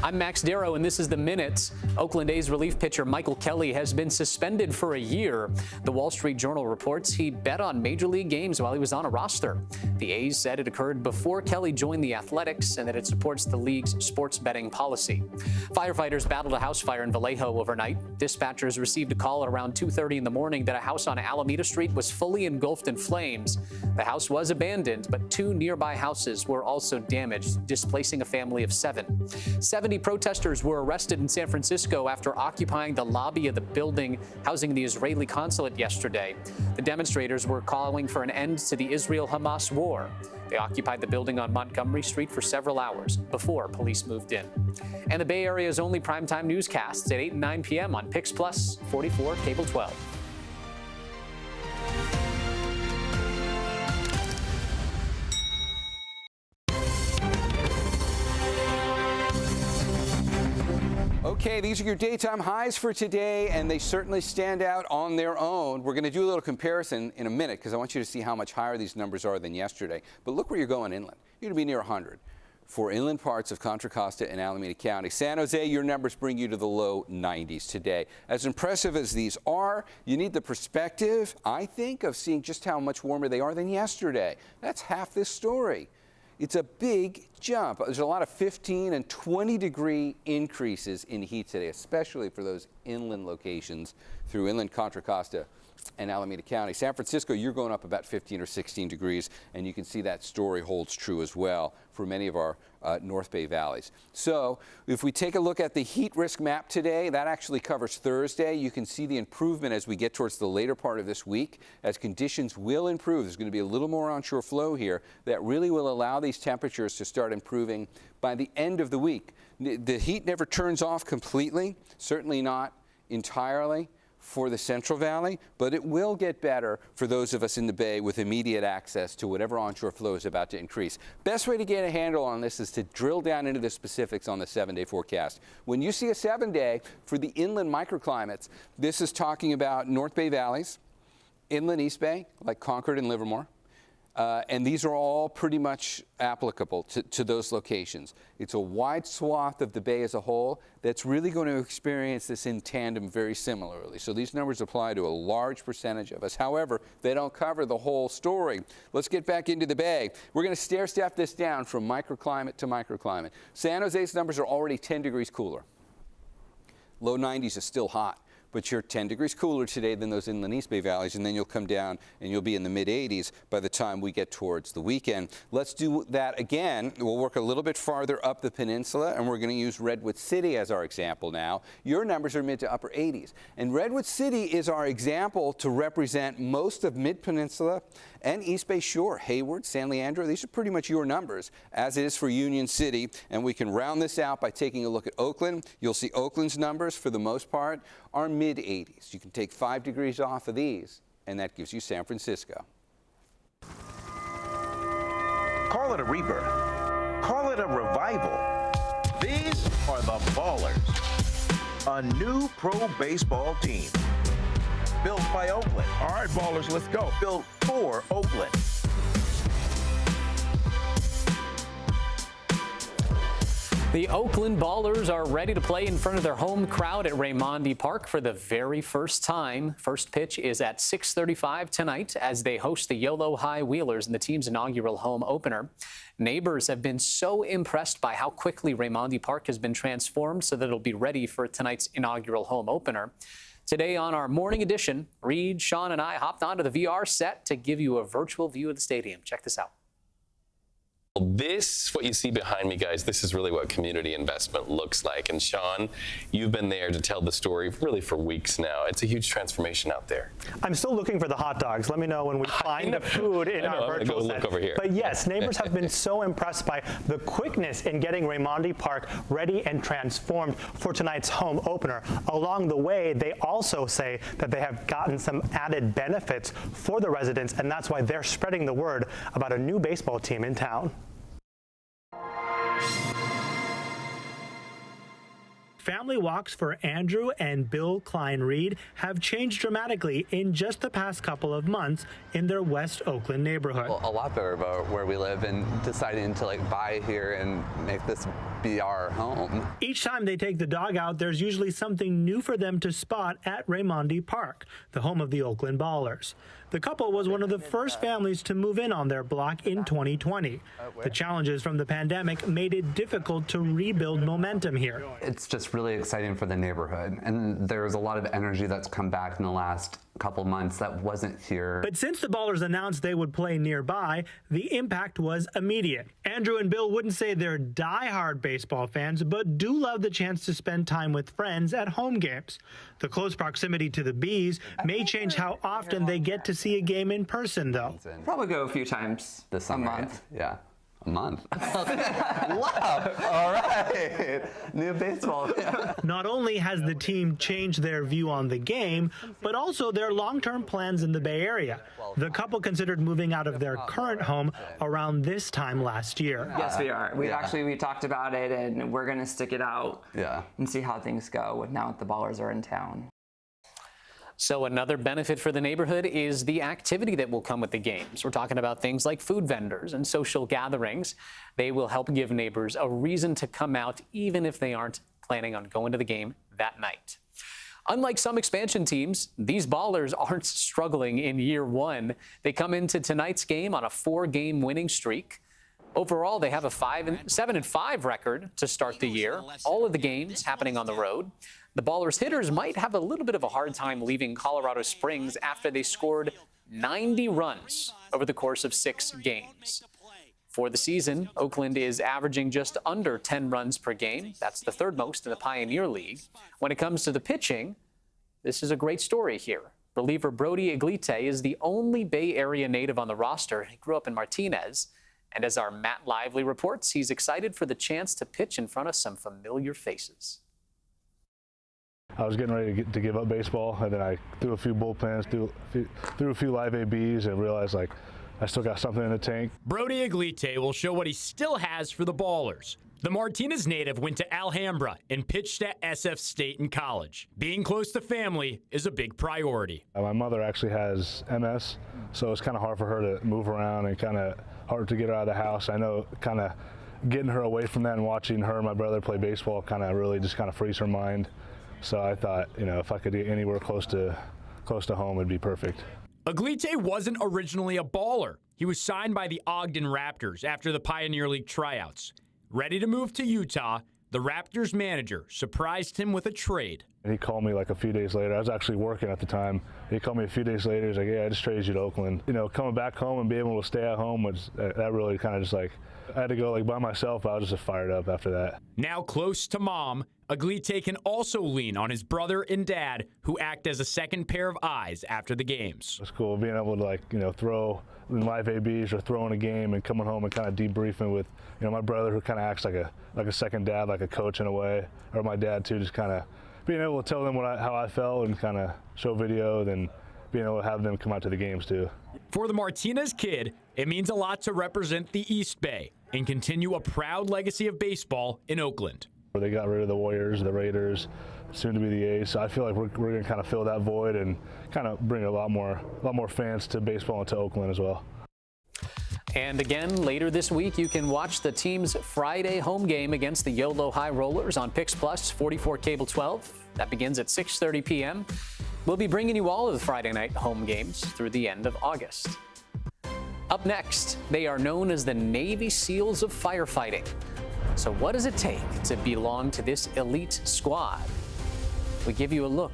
S1: I'm Max Darrow, and this is The Minute. Oakland A's relief pitcher Michael Kelly has been suspended for a year. The Wall Street Journal reports he bet on Major League games while he was on a roster. The A's said it occurred before Kelly joined the Athletics and that it supports the league's sports betting policy. Firefighters battled a house fire in Vallejo overnight. Dispatchers received a call at around 2:30 in the morning that a house on Alameda Street was fully engulfed in flames. The house was abandoned, but 2 nearby houses were also damaged, displacing a family of 7. 70 protesters were arrested in San Francisco after occupying the lobby of the building housing the Israeli consulate yesterday. The demonstrators were calling for an end to the Israel-Hamas war. They occupied the building on Montgomery Street for several hours before police moved in. And the Bay Area's only primetime newscasts at 8 and 9 p.m. on Pix Plus, 44, Cable 12.
S2: Okay, these are your daytime highs for today, and they certainly stand out on their own. We're going to do a little comparison in a minute because I want you to see how much higher these numbers are than yesterday. But look where you're going inland. You're going to be near 100 for inland parts of Contra Costa and Alameda County. San Jose, your numbers bring you to the low 90s today. As impressive as these are, you need the perspective, I think, of seeing just how much warmer they are than yesterday. That's half this story. It's a big jump. There's a lot of 15 and 20 degree increases in heat today, especially for those inland locations through inland Contra Costa and Alameda County. San Francisco, you're going up about 15 or 16 degrees, and you can see that story holds true as well for many of our North Bay valleys. So if we take a look at the heat risk map today, that actually covers Thursday. You can see the improvement as we get towards the later part of this week. As conditions will improve, there's going to be a little more onshore flow here that really will allow these temperatures to start improving by the end of the week. The heat never turns off completely, certainly not entirely for the Central Valley, but it will get better for those of us in the Bay with immediate access to whatever onshore flow is about to increase. Best way to get a handle on this is to drill down into the specifics on the 7-day forecast. When you see a 7-day for the inland microclimates, this is talking about North Bay valleys, inland East Bay, like Concord and Livermore. And these are all pretty much applicable to those locations. It's a wide swath of the Bay as a whole that's really going to experience this in tandem very similarly. So these numbers apply to a large percentage of us. However, they don't cover the whole story. Let's get back into the Bay. We're going to stair-step this down from microclimate to microclimate. San Jose's numbers are already 10 degrees cooler. Low 90s is still hot, but you're 10 degrees cooler today than those inland East Bay valleys, and then you'll come down and you'll be in the mid-80s by the time we get towards the weekend. Let's do that again. We'll work a little bit farther up the peninsula, and we're going to use Redwood City as our example now. Your numbers are mid to upper 80s, and Redwood City is our example to represent most of mid-peninsula and East Bay Shore. Hayward, San Leandro, these are pretty much your numbers, as is for Union City, and we can round this out by taking a look at Oakland. You'll see Oakland's numbers, for the most part, are mid-80s. You can take 5 degrees off of these, and that gives you San Francisco.
S9: Call it a rebirth. Call it a revival. These are the Ballers, a new pro baseball team. Built by Oakland. All right, Ballers, let's go. Built for Oakland.
S1: The Oakland Ballers are ready to play in front of their home crowd at Raimondi Park for the very first time. First pitch is at 6:35 tonight as they host the YOLO High Wheelers in the team's inaugural home opener. Neighbors have been so impressed by how quickly Raimondi Park has been transformed so that it'll be ready for tonight's inaugural home opener. Today on our morning edition, Reed, Sean, and I hopped onto the VR set to give you a virtual view of the stadium. Check this out.
S10: This, what you see behind me, guys, this is really what community investment looks like. And Sean, you've been there to tell the story really for weeks now. It's a huge transformation out there.
S14: I'm still looking for the hot dogs. Let me know when we find the food in our virtual set.
S10: Look over here.
S14: But yes, neighbors have been so impressed by the quickness in getting Raimondi Park ready and transformed for tonight's home opener. Along the way, they also say that they have gotten some added benefits for the residents, and that's why they're spreading the word about a new baseball team in town. Family walks for Andrew and Bill Klein-Reed have changed dramatically in just the past couple of months in their West Oakland neighborhood.
S15: A lot better about where we live and deciding to buy here and make this be our home.
S14: Each time they take the dog out, there's usually something new for them to spot at Raimondi Park, the home of the Oakland Ballers. The couple was one of the first families to move in on their block in 2020. The challenges from the pandemic made it difficult to rebuild momentum here.
S15: It's just really exciting for the neighborhood, and there's a lot of energy that's come back in the last couple months that wasn't here.
S14: But since the Ballers announced they would play nearby, the impact was immediate. Andrew and Bill wouldn't say they're die-hard baseball fans, but do love the chance to spend time with friends at home games. The close proximity to the Bees may change how often they get to see a game in person, though.
S15: Probably go a few times this summer. A month. Yeah. A month. Wow. All right. New baseball.
S14: Not only has the team changed their view on the game, but also their long-term plans in the Bay Area. The couple considered moving out of their current home around this time last year.
S25: Yes, we are. We talked about it, and we're going to stick it out and see how things go now that the Ballers are in town.
S1: So another benefit for the neighborhood is the activity that will come with the games. We're talking about things like food vendors and social gatherings. They will help give neighbors a reason to come out even if they aren't planning on going to the game that night. Unlike some expansion teams, these Ballers aren't struggling in year one. They come into tonight's game on a 4-game winning streak. Overall, they have a 7-5 record to start the year. All of the games happening on the road. The Ballers hitters might have a little bit of a hard time leaving Colorado Springs after they scored 90 runs over the course of 6 games. For the season, Oakland is averaging just under 10 runs per game. That's the 3rd most in the Pioneer League. When it comes to the pitching, this is a great story here. Reliever Brody Iglite is the only Bay Area native on the roster. He grew up in Martinez. And as our Matt Lively reports, he's excited for the chance to pitch in front of some familiar faces.
S11: I was getting ready to give up baseball, and then I threw a few bullpens, threw a few live ABs, and realized like I still got something in the tank.
S12: Brody Aglite will show what he still has for the Ballers. The Martinez native went to Alhambra and pitched at SF State in college. Being close to family is a big priority.
S11: My mother actually has MS, so it's kind of hard for her to move around and kind of hard to get her out of the house. I know kind of getting her away from that and watching her and my brother play baseball kind of really just kind of frees her mind. So I thought, you know, if I could get anywhere close to home, it'd be perfect.
S12: Aglite wasn't originally a Baller. He was signed by the Ogden Raptors after the Pioneer League tryouts. Ready to move to Utah, the Raptors manager surprised him with a trade.
S11: He called me like a few days later. I was actually working at the time. He called me a few days later. He's like, yeah, I just traded you to Oakland. You know, coming back home and being able to stay at home was that really kind of just like, I had to go like by myself, but I was just fired up after that.
S12: Now close to mom, Aglite can also lean on his brother and dad, who act as a second pair of eyes after the games.
S11: It's cool being able to, like, you know, throw live ABs or throwing a game and coming home and kind of debriefing with, you know, my brother, who kind of acts like a second dad, like a coach in a way, or my dad too, just kind of being able to tell them how I felt and kind of show video, then being able to have them come out to the games too.
S12: For the Martinez kid, it means a lot to represent the East Bay and continue a proud legacy of baseball in Oakland.
S11: They got rid of the Warriors, the Raiders, soon to be the A's. So I feel like we're going to kind of fill that void and kind of bring a lot more fans to baseball and to Oakland as well.
S1: And again, later this week, you can watch the team's Friday home game against the YOLO High Rollers on Pix Plus 44 Cable 12. That begins at 6:30 p.m. We'll be bringing you all of the Friday night home games through the end of August. Up next, they are known as the Navy SEALs of firefighting. So what does it take to belong to this elite squad? We give you a look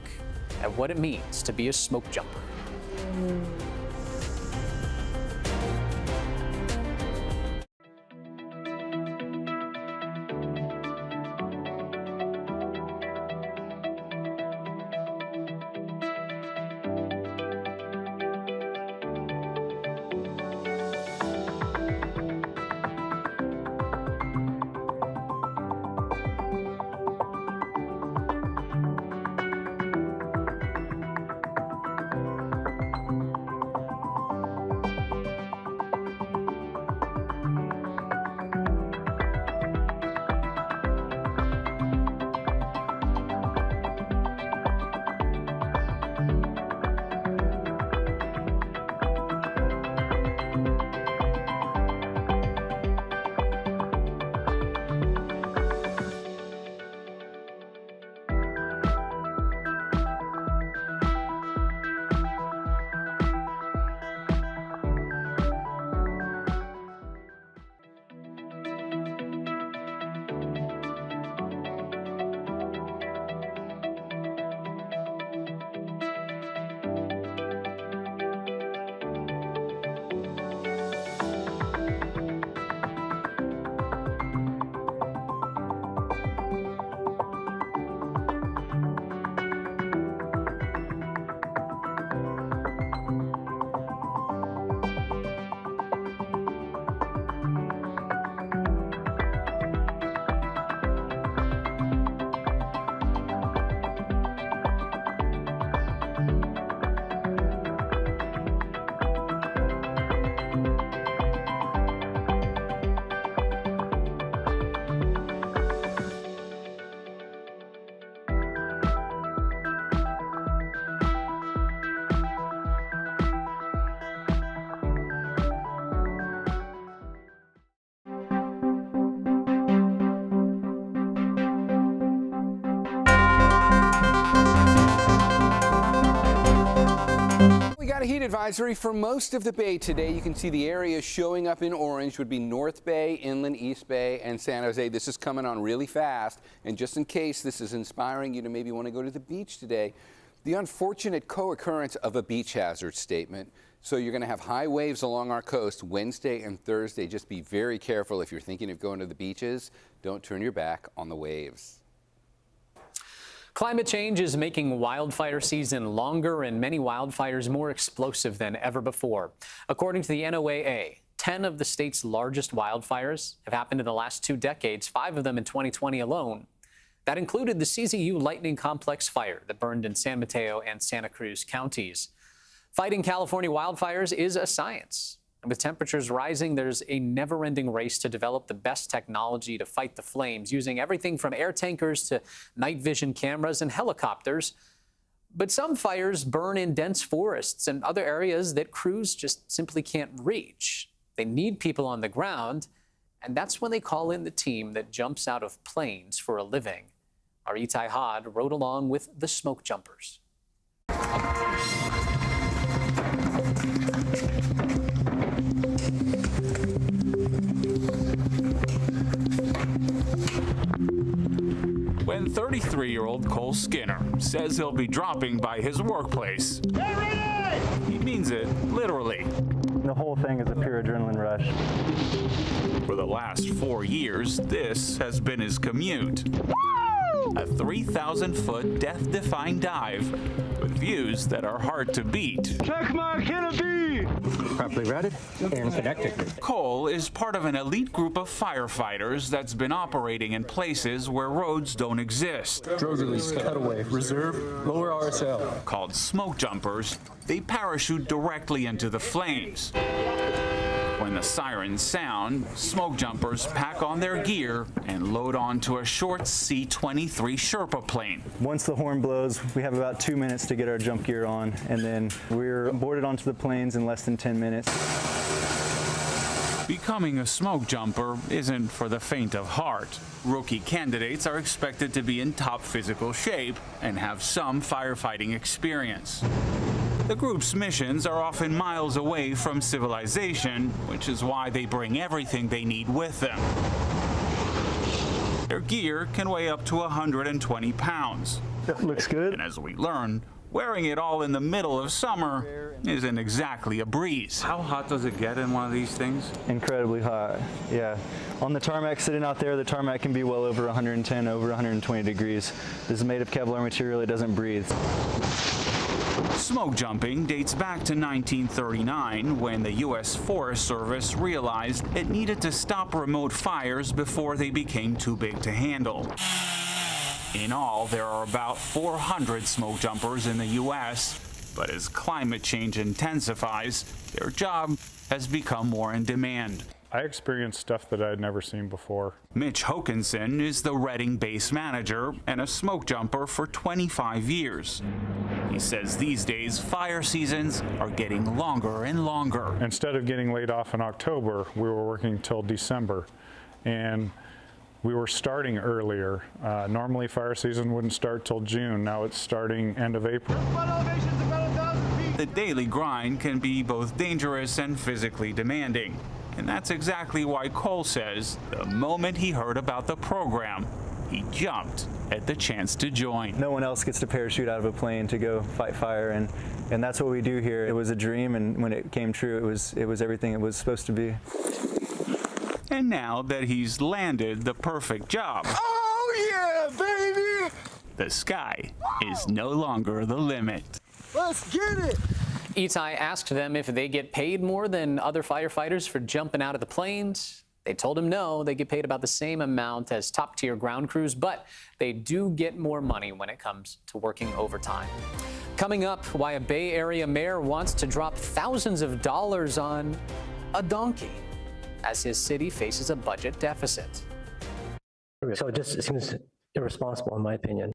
S1: at what it means to be a smoke jumper.
S2: Got a heat advisory for most of the Bay today. You can see the areas showing up in orange would be North Bay, Inland, East Bay, and San Jose. This is coming on really fast. And just in case this is inspiring you to maybe want to go to the beach today, the unfortunate co-occurrence of a beach hazard statement. So you're going to have high waves along our coast Wednesday and Thursday. Just be very careful if you're thinking of going to the beaches. Don't turn your back on the waves.
S1: Climate change is making wildfire season longer and many wildfires more explosive than ever before. According to the NOAA, 10 of the state's largest wildfires have happened in the last 2 decades, 5 of them in 2020 alone. That included the CZU Lightning Complex fire that burned in San Mateo and Santa Cruz counties. Fighting California wildfires is a science. And with temperatures rising, there's a never-ending race to develop the best technology to fight the flames, using everything from air tankers to night vision cameras and helicopters. But some fires burn in dense forests and other areas that crews just simply can't reach. They need people on the ground, and that's when they call in the team that jumps out of planes for a living. Our Itai Had rode along with the smokejumpers.
S4: When 33-year-old Cole Skinner says he'll be dropping by his workplace, he means it literally.
S16: The whole thing is a pure adrenaline rush.
S4: For the last 4 years, this has been his commute. A 3,000-foot death-defying dive with views that are hard to beat.
S6: Check my canopy!
S16: Properly routed and connected.
S4: Cole is part of an elite group of firefighters that's been operating in places where roads don't exist.
S16: Drone release, cutaway, reserve, lower RSL.
S4: Called smokejumpers, they parachute directly into the flames. When the sirens sound, smokejumpers pack on their gear and load onto a short C-23 Sherpa plane.
S16: Once the horn blows, we have about 2 minutes to get our jump gear on, and then we're boarded onto the planes in less than 10 minutes.
S4: Becoming a smokejumper isn't for the faint of heart. Rookie candidates are expected to be in top physical shape and have some firefighting experience. The group's missions are often miles away from civilization, which is why they bring everything they need with them. Their gear can weigh up to 120 pounds.
S16: That looks good.
S4: And as we learn, wearing it all in the middle of summer isn't exactly a breeze. How hot does it get in one of these things?
S16: Incredibly hot, yeah. On the tarmac sitting out there, the tarmac can be well over 110, over 120 degrees. This is made of Kevlar material, it doesn't breathe.
S4: Smoke jumping dates back to 1939 when the U.S. Forest Service realized it needed to stop remote fires before they became too big to handle. In all, there are about 400 smoke jumpers in the U.S., but as climate change intensifies, their job has become more in demand.
S17: I experienced stuff that I had never seen before.
S4: Mitch Hokinson is the Reading base manager and a smoke jumper for 25 years. He says these days fire seasons are getting longer and longer.
S17: Instead of getting laid off in October, we were working till December, and we were starting earlier. Normally fire season wouldn't start till June. Now it's starting end of April.
S4: The daily grind can be both dangerous and physically demanding. And that's exactly why Cole says the moment he heard about the program, he jumped at the chance to join.
S16: No one else gets to parachute out of a plane to go fight fire, and that's what we do here. It was a dream, and when it came true, it was everything it was supposed to be.
S4: And now that he's landed the perfect job,
S6: Oh yeah, baby!
S4: the sky is no longer the limit.
S6: Let's get it!
S1: Itai asked them if they get paid more than other firefighters for jumping out of the planes. They told him no, they get paid about the same amount as top-tier ground crews, but they do get more money when it comes to working overtime. Coming up, why a Bay Area mayor wants to drop thousands of dollars on a donkey as his city faces a budget deficit.
S18: So it seems irresponsible, in my opinion.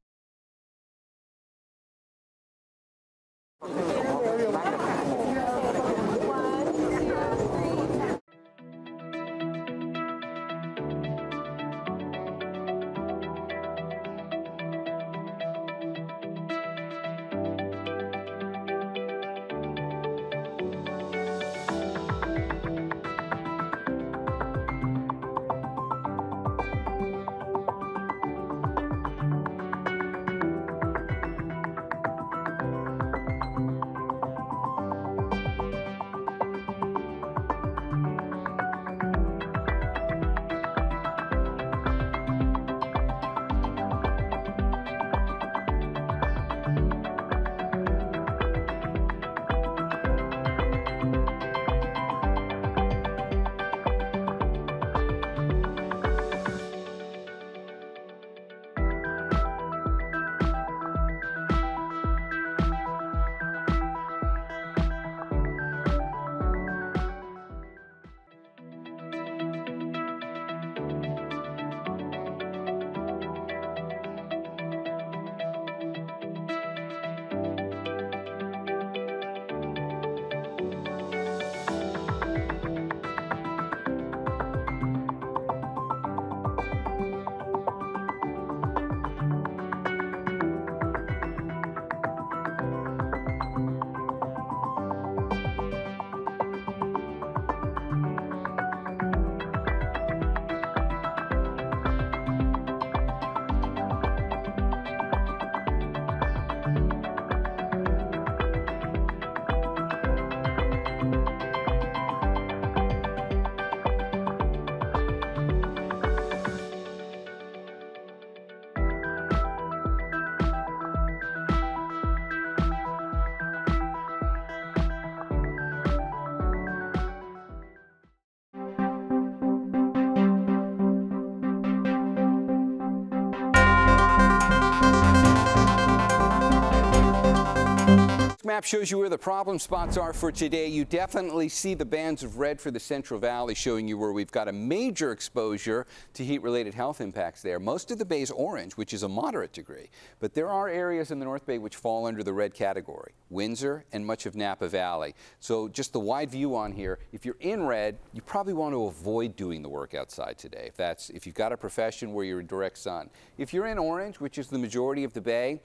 S2: map shows you where the problem spots are for today. You definitely see the bands of red for the Central Valley, showing you where we've got a major exposure to heat-related health impacts there. Most of the Bay's orange, which is a moderate degree, but there are areas in the North Bay which fall under the red category. Windsor and much of Napa Valley. So just the wide view on here. If you're in red, you probably want to avoid doing the work outside today. If you've got a profession where you're in direct sun. If you're in orange, which is the majority of the Bay,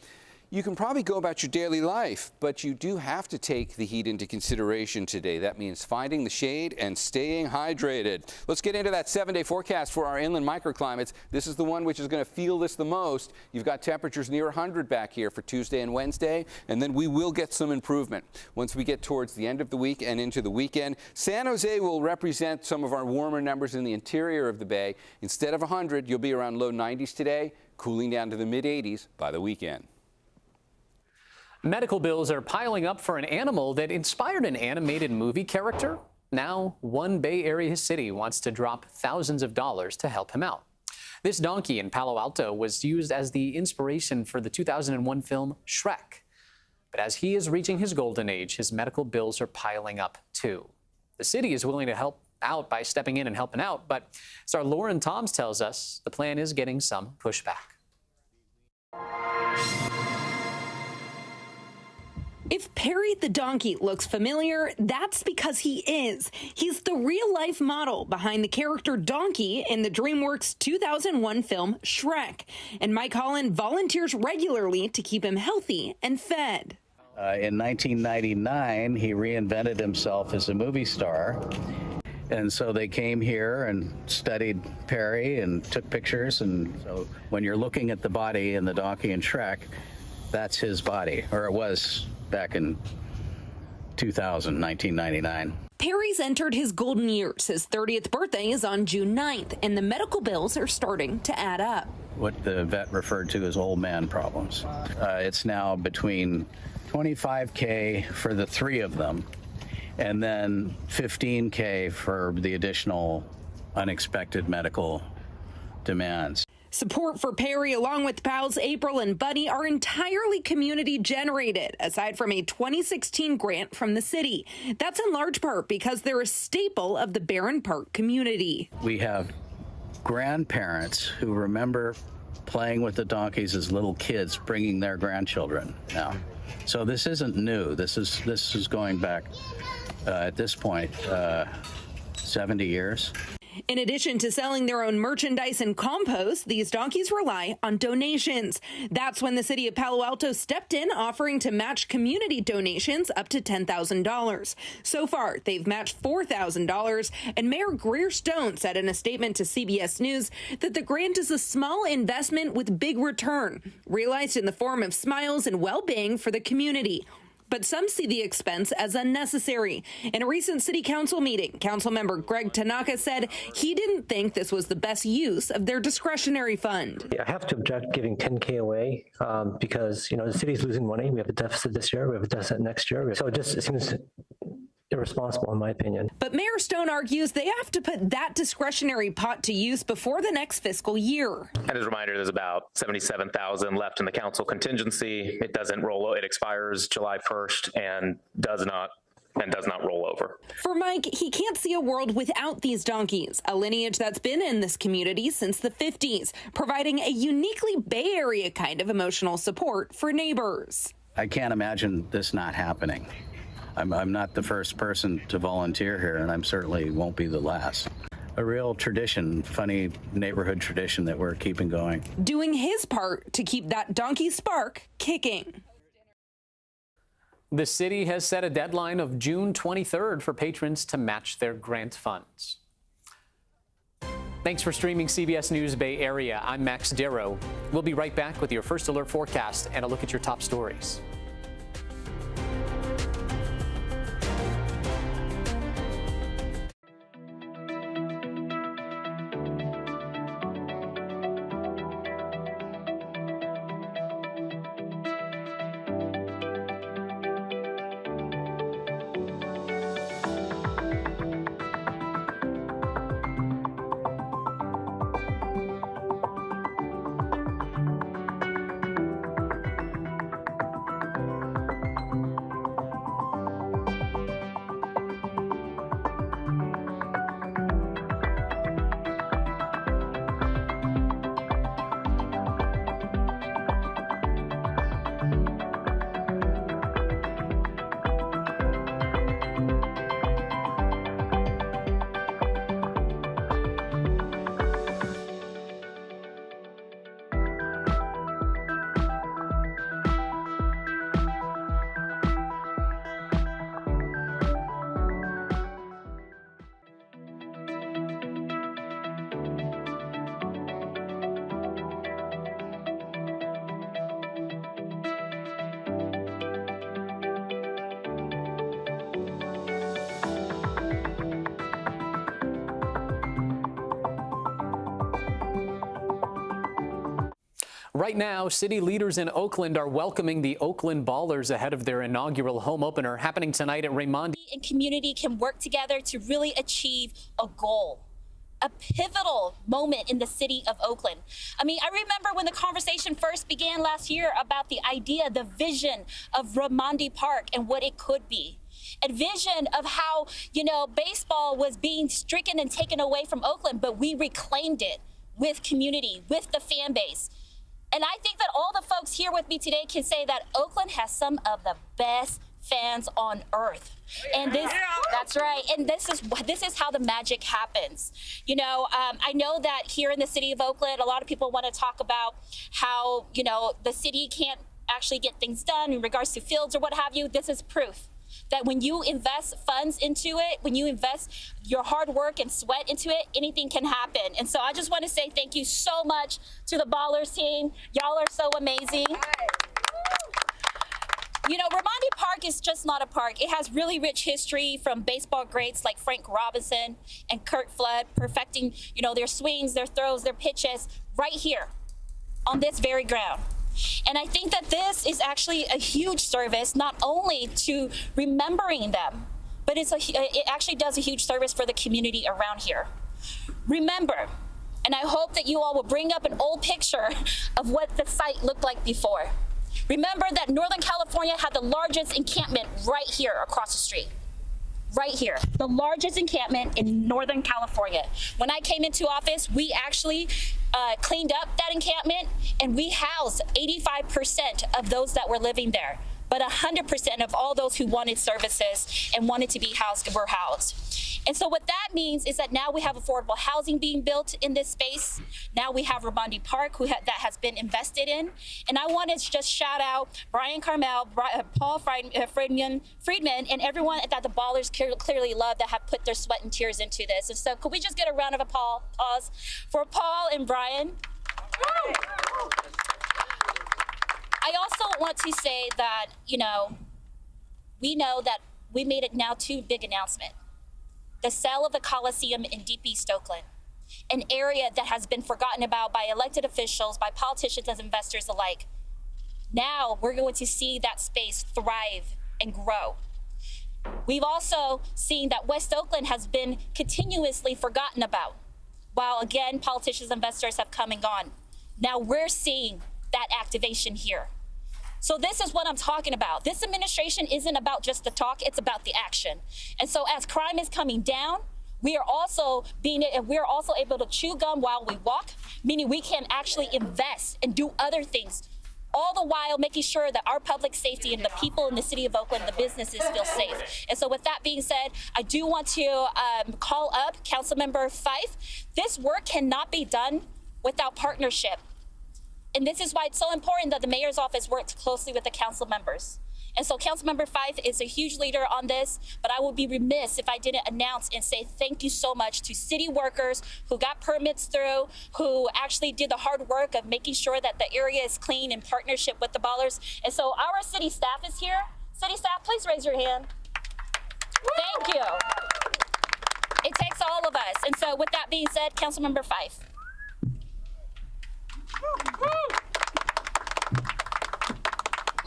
S2: you can probably go about your daily life, but you do have to take the heat into consideration today. That means finding the shade and staying hydrated. Let's get into that 7-day forecast for our inland microclimates. This is the one which is going to feel this the most. You've got temperatures near 100 back here for Tuesday and Wednesday, and then we will get some improvement once we get towards the end of the week and into the weekend. San Jose will represent some of our warmer numbers in the interior of the Bay. Instead of 100, you'll be around low 90s today, cooling down to the mid 80s by the weekend.
S1: Medical bills are piling up for an animal that inspired an animated movie character. Now, one Bay Area city wants to drop thousands of dollars to help him out. This donkey in Palo Alto was used as the inspiration for the 2001 film Shrek. But as he is reaching his golden age, his medical bills are piling up too. The city is willing to help out by stepping in and helping out, but as our Lauren Toms tells us, the plan is getting some pushback.
S13: If Perry the donkey looks familiar, that's because he is. He's the real-life model behind the character Donkey in the DreamWorks 2001 film Shrek. And Mike Holland volunteers regularly to keep him healthy and fed.
S19: In 1999, he reinvented himself as a movie star. And so they came here and studied Perry and took pictures. And so when you're looking at the body in the donkey in Shrek, that's his body, or it was back in 1999.
S13: Perry's entered his golden years. His 30th birthday is on June 9th, and the medical bills are starting to add up.
S19: What the vet referred to as old man problems. It's now between $25K for the three of them, and then $15K for the additional unexpected medical demands.
S13: Support for Perry, along with pals April and Buddy, are entirely community generated, aside from a 2016 grant from the city. That's in large part because they're a staple of the Barron Park community.
S19: We have grandparents who remember playing with the donkeys as little kids, bringing their grandchildren now. So this isn't new. This is going back, at this point, 70 years.
S13: In addition to selling their own merchandise and compost, these donkeys rely on donations. That's when the city of Palo Alto stepped in, offering to match community donations up to $10,000. So far, they've matched $4,000, and Mayor Greer Stone said in a statement to CBS News that the grant is a small investment with big return, realized in the form of smiles and well-being for the community. But some see the expense as unnecessary. In a recent city council meeting, Councilmember Greg Tanaka said he didn't think this was the best use of their discretionary fund.
S18: I have to object giving $10K away because, the city's losing money. We have a deficit this year. We have a deficit next year. So it seems irresponsible, in my opinion.
S13: But Mayor Stone argues they have to put that discretionary pot to use before the next fiscal year.
S20: And as a reminder, there's about $77,000 left in the council contingency. It doesn't roll. It expires July 1st and does not roll over.
S13: For Mike, he can't see a world without these donkeys, a lineage that's been in this community since the 50s, providing a uniquely Bay Area kind of emotional support for neighbors.
S19: I can't imagine this not happening. I'm not the first person to volunteer here, and I certainly won't be the last. A real tradition, funny neighborhood tradition that we're keeping going.
S13: Doing his part to keep that donkey spark kicking.
S1: The city has set a deadline of June 23rd for patrons to match their grant funds. Thanks for streaming CBS News Bay Area. I'm Max Darrow. We'll be right back with your first alert forecast and a look at your top stories. Right now, city leaders in Oakland are welcoming the Oakland Ballers ahead of their inaugural home opener happening tonight at Raimondi.
S3: And community can work together to really achieve a goal, a pivotal moment in the city of Oakland. I mean, I remember when the conversation first began last year about the idea, the vision of Raimondi Park and what it could be. A vision of how, you know, baseball was being stricken and taken away from Oakland, but we reclaimed it with community, with the fan base. And I think that all the folks here with me today can say that Oakland has some of the best fans on earth. And this, that's right. And this is how the magic happens. You know, I know that here in the city of Oakland, a lot of people want to talk about how, you know, the city can't actually get things done in regards to fields or what have you. This is proof that when you invest funds into it, when you invest your hard work and sweat into it, anything can happen. And so I just want to say thank you so much to the Ballers team. Y'all are so amazing. You know, Raimondi Park is just not a park. It has really rich history from baseball greats like Frank Robinson and Kurt Flood, perfecting, you know, their swings, their throws, their pitches right here on this very ground. And I think that this is actually a huge service, not only to remembering them, but it actually does a huge service for the community around here. Remember, and I hope that you all will bring up an old picture of what the site looked like before. Remember that Northern California had the largest encampment right here across the street. Right here, the largest encampment in Northern California. When I came into office, we actually cleaned up that encampment and we housed 85% of those that were living there. But 100% of all those who wanted services and wanted to be housed were housed. And so what that means is that now we have affordable housing being built in this space. Now we have Raimondi Park that has been invested in. And I want to just shout out Brian Carmel, Paul Friedman, and everyone that the Ballers clearly love that have put their sweat and tears into this. And so could we just get a round of applause for Paul and Brian? I also want to say that, you know, we know that we made it now two big announcements. The sale of the Coliseum in Deep East Oakland, an area that has been forgotten about by elected officials, by politicians and investors alike. Now we're going to see that space thrive and grow. We've also seen that West Oakland has been continuously forgotten about, while again, politicians and investors have come and gone. Now we're seeing that activation here. So this is what I'm talking about. This administration isn't about just the talk, it's about the action. And so as crime is coming down, we are also able to chew gum while we walk, meaning we can actually invest and do other things, all the while making sure that our public safety and the people in the city of Oakland, the businesses feel safe. And so with that being said, I do want to call up Councilmember Fife. This work cannot be done without partnership. And this is why it's so important that the mayor's office works closely with the council members. And so Councilmember Fife is a huge leader on this, but I would be remiss if I didn't announce and say thank you so much to city workers who got permits through, who actually did the hard work of making sure that the area is clean in partnership with the Ballers. And so our city staff is here. City staff, please raise your hand. Thank you. It takes all of us. And so with that being said, Councilmember Fife.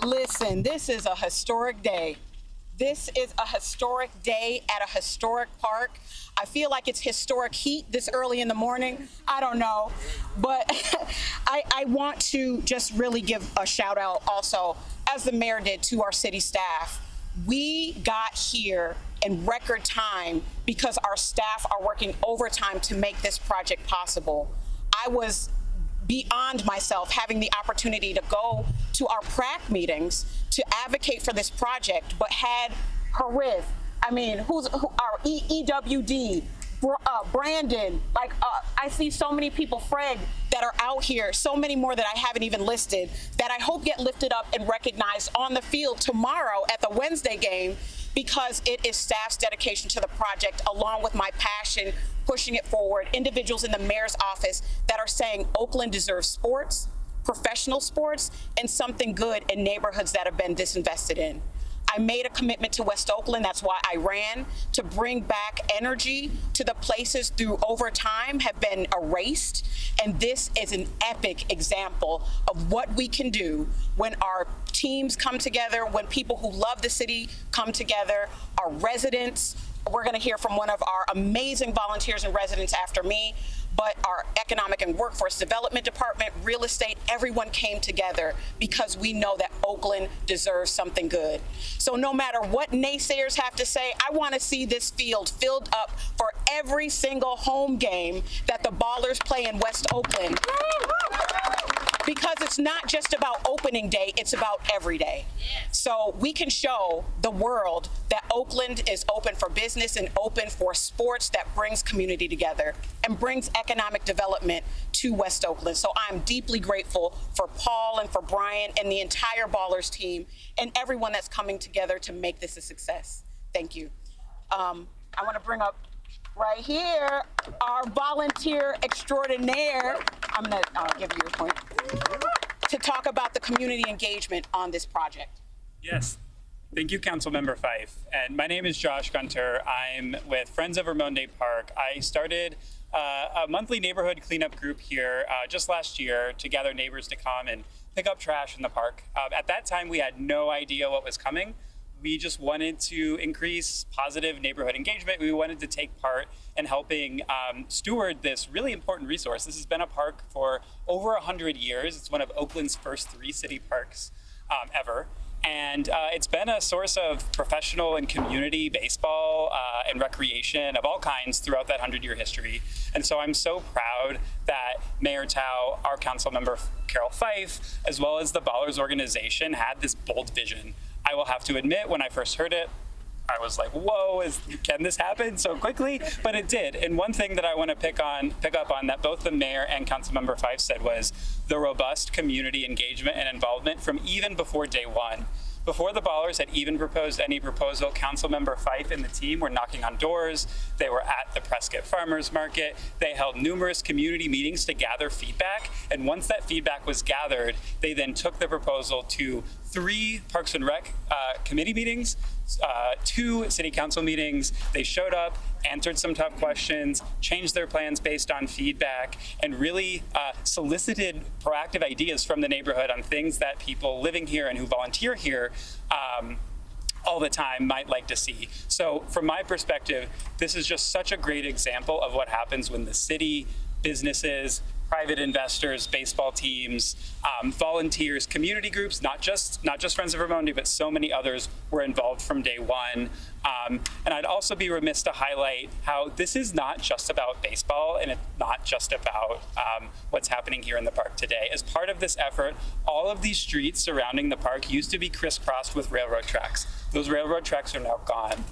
S5: Listen, this is a historic day. This is a historic day at a historic park. I feel like it's historic heat this early in the morning. I don't know. But I want to just really give a shout out also, as the mayor did, to our city staff. We got here in record time because our staff are working overtime to make this project possible. I was beyond myself having the opportunity to go to our PRAC meetings to advocate for this project, but had Harith, our EWD, Brandon, I see so many people, Fred, that are out here, so many more that I haven't even listed, that I hope get lifted up and recognized on the field tomorrow at the Wednesday game, because it is staff's dedication to the project, along with my passion, pushing it forward, individuals in the mayor's office that are saying Oakland deserves sports, professional sports, and something good in neighborhoods that have been disinvested in. I made a commitment to West Oakland. That's why I ran, to bring back energy to the places through over time have been erased. And this is an epic example of what we can do when our teams come together, when people who love the city come together, our residents. We're going to hear from one of our amazing volunteers and residents after me, but our economic and workforce development department, real estate, everyone came together because we know that Oakland deserves something good. So no matter what naysayers have to say, I want to see this field filled up for every single home game that the Ballers play in West Oakland. Because it's not just about opening day, it's about every day. So we can show the world that Oakland is open for business and open for sports that brings community together and brings economic development to West Oakland. So I'm deeply grateful for Paul and for Brian and the entire Ballers team and everyone that's coming together to make this a success. Thank you. I want to bring up right here our volunteer extraordinaire. I'm going to give you your point, to talk about the community engagement on this project.
S7: Yes. Thank you, Councilmember Fife. And my name is Josh Gunter. I'm with Friends of Raimondi Park. I started a monthly neighborhood cleanup group here just last year to gather neighbors to come and pick up trash in the park. At that time, we had no idea what was coming. We just wanted to increase positive neighborhood engagement. We wanted to take part in helping steward this really important resource. This has been a park for over 100 years. It's one of Oakland's first 3 city parks ever. And it's been a source of professional and community baseball and recreation of all kinds throughout that 100-year history. And so I'm so proud that Mayor Tao, our council member Carol Fife, as well as the Ballers organization had this bold vision. I will have to admit, when I first heard it, I was like, whoa, can this happen so quickly? But it did. And one thing that I want to pick up on that both the mayor and Councilmember Fife said was the robust community engagement and involvement from even before day one. Before the Ballers had even proposed any proposal, Councilmember Fife and the team were knocking on doors. They were at the Prescott Farmers Market. They held numerous community meetings to gather feedback. And once that feedback was gathered, they then took the proposal to 3 Parks and Rec committee meetings, 2 city council meetings. They showed up, answered some tough questions, changed their plans based on feedback, and really solicited proactive ideas from the neighborhood on things that people living here and who volunteer here all the time might like to see. So from my perspective, this is just such a great example of what happens when the city, businesses, private investors, baseball teams, volunteers, community groups, not just Friends of Raimondi, but so many others were involved from day one. And I'd also be remiss to highlight how this is not just about baseball and it's not just about what's happening here in the park today. As part of this effort, all of these streets surrounding the park used to be crisscrossed with railroad tracks. Those railroad tracks are now gone.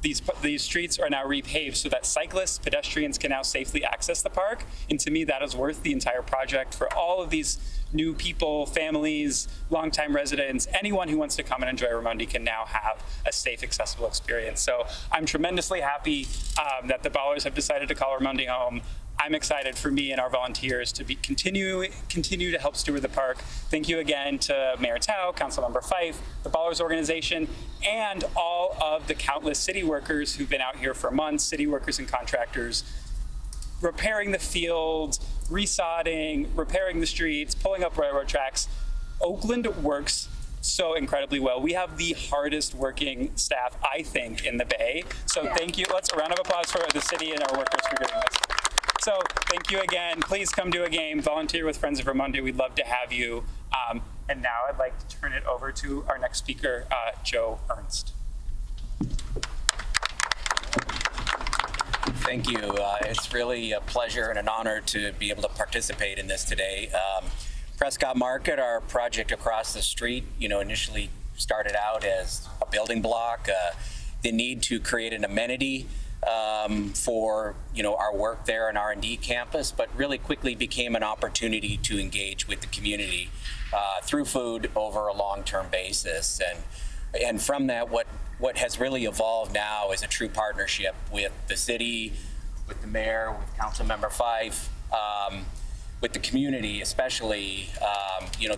S7: These streets are now repaved so that cyclists, pedestrians can now safely access the park. And to me, that is worth the entire project for all of these new people, families, longtime residents. Anyone who wants to come and enjoy Raimondi can now have a safe, accessible experience. So I'm tremendously happy that the Ballers have decided to call Raimondi home. I'm excited for me and our volunteers to continue to help steward the park. Thank you again to Mayor Tao, Councilmember Fife, the Ballers organization, and all of the countless city workers who've been out here for months, city workers and contractors, repairing the fields, resodding, repairing the streets, pulling up railroad tracks. Oakland works so incredibly well. We have the hardest working staff, I think, in the Bay. So thank you. Let's a round of applause for the city and our workers for doing this. So thank you again. Please come to a game. Volunteer with Friends of Raimondi. We'd love to have you. And now I'd like to turn it over to our next speaker, Joe Ernst.
S21: Thank you. It's really a pleasure and an honor to be able to participate in this today. Prescott Market, our project across the street, initially started out as a building block, the need to create an amenity for our work there on R&D campus, but really quickly became an opportunity to engage with the community through food over a long-term basis. And from that, what has really evolved now is a true partnership with the city, with the mayor, with Councilmember Fife, with the community, especially.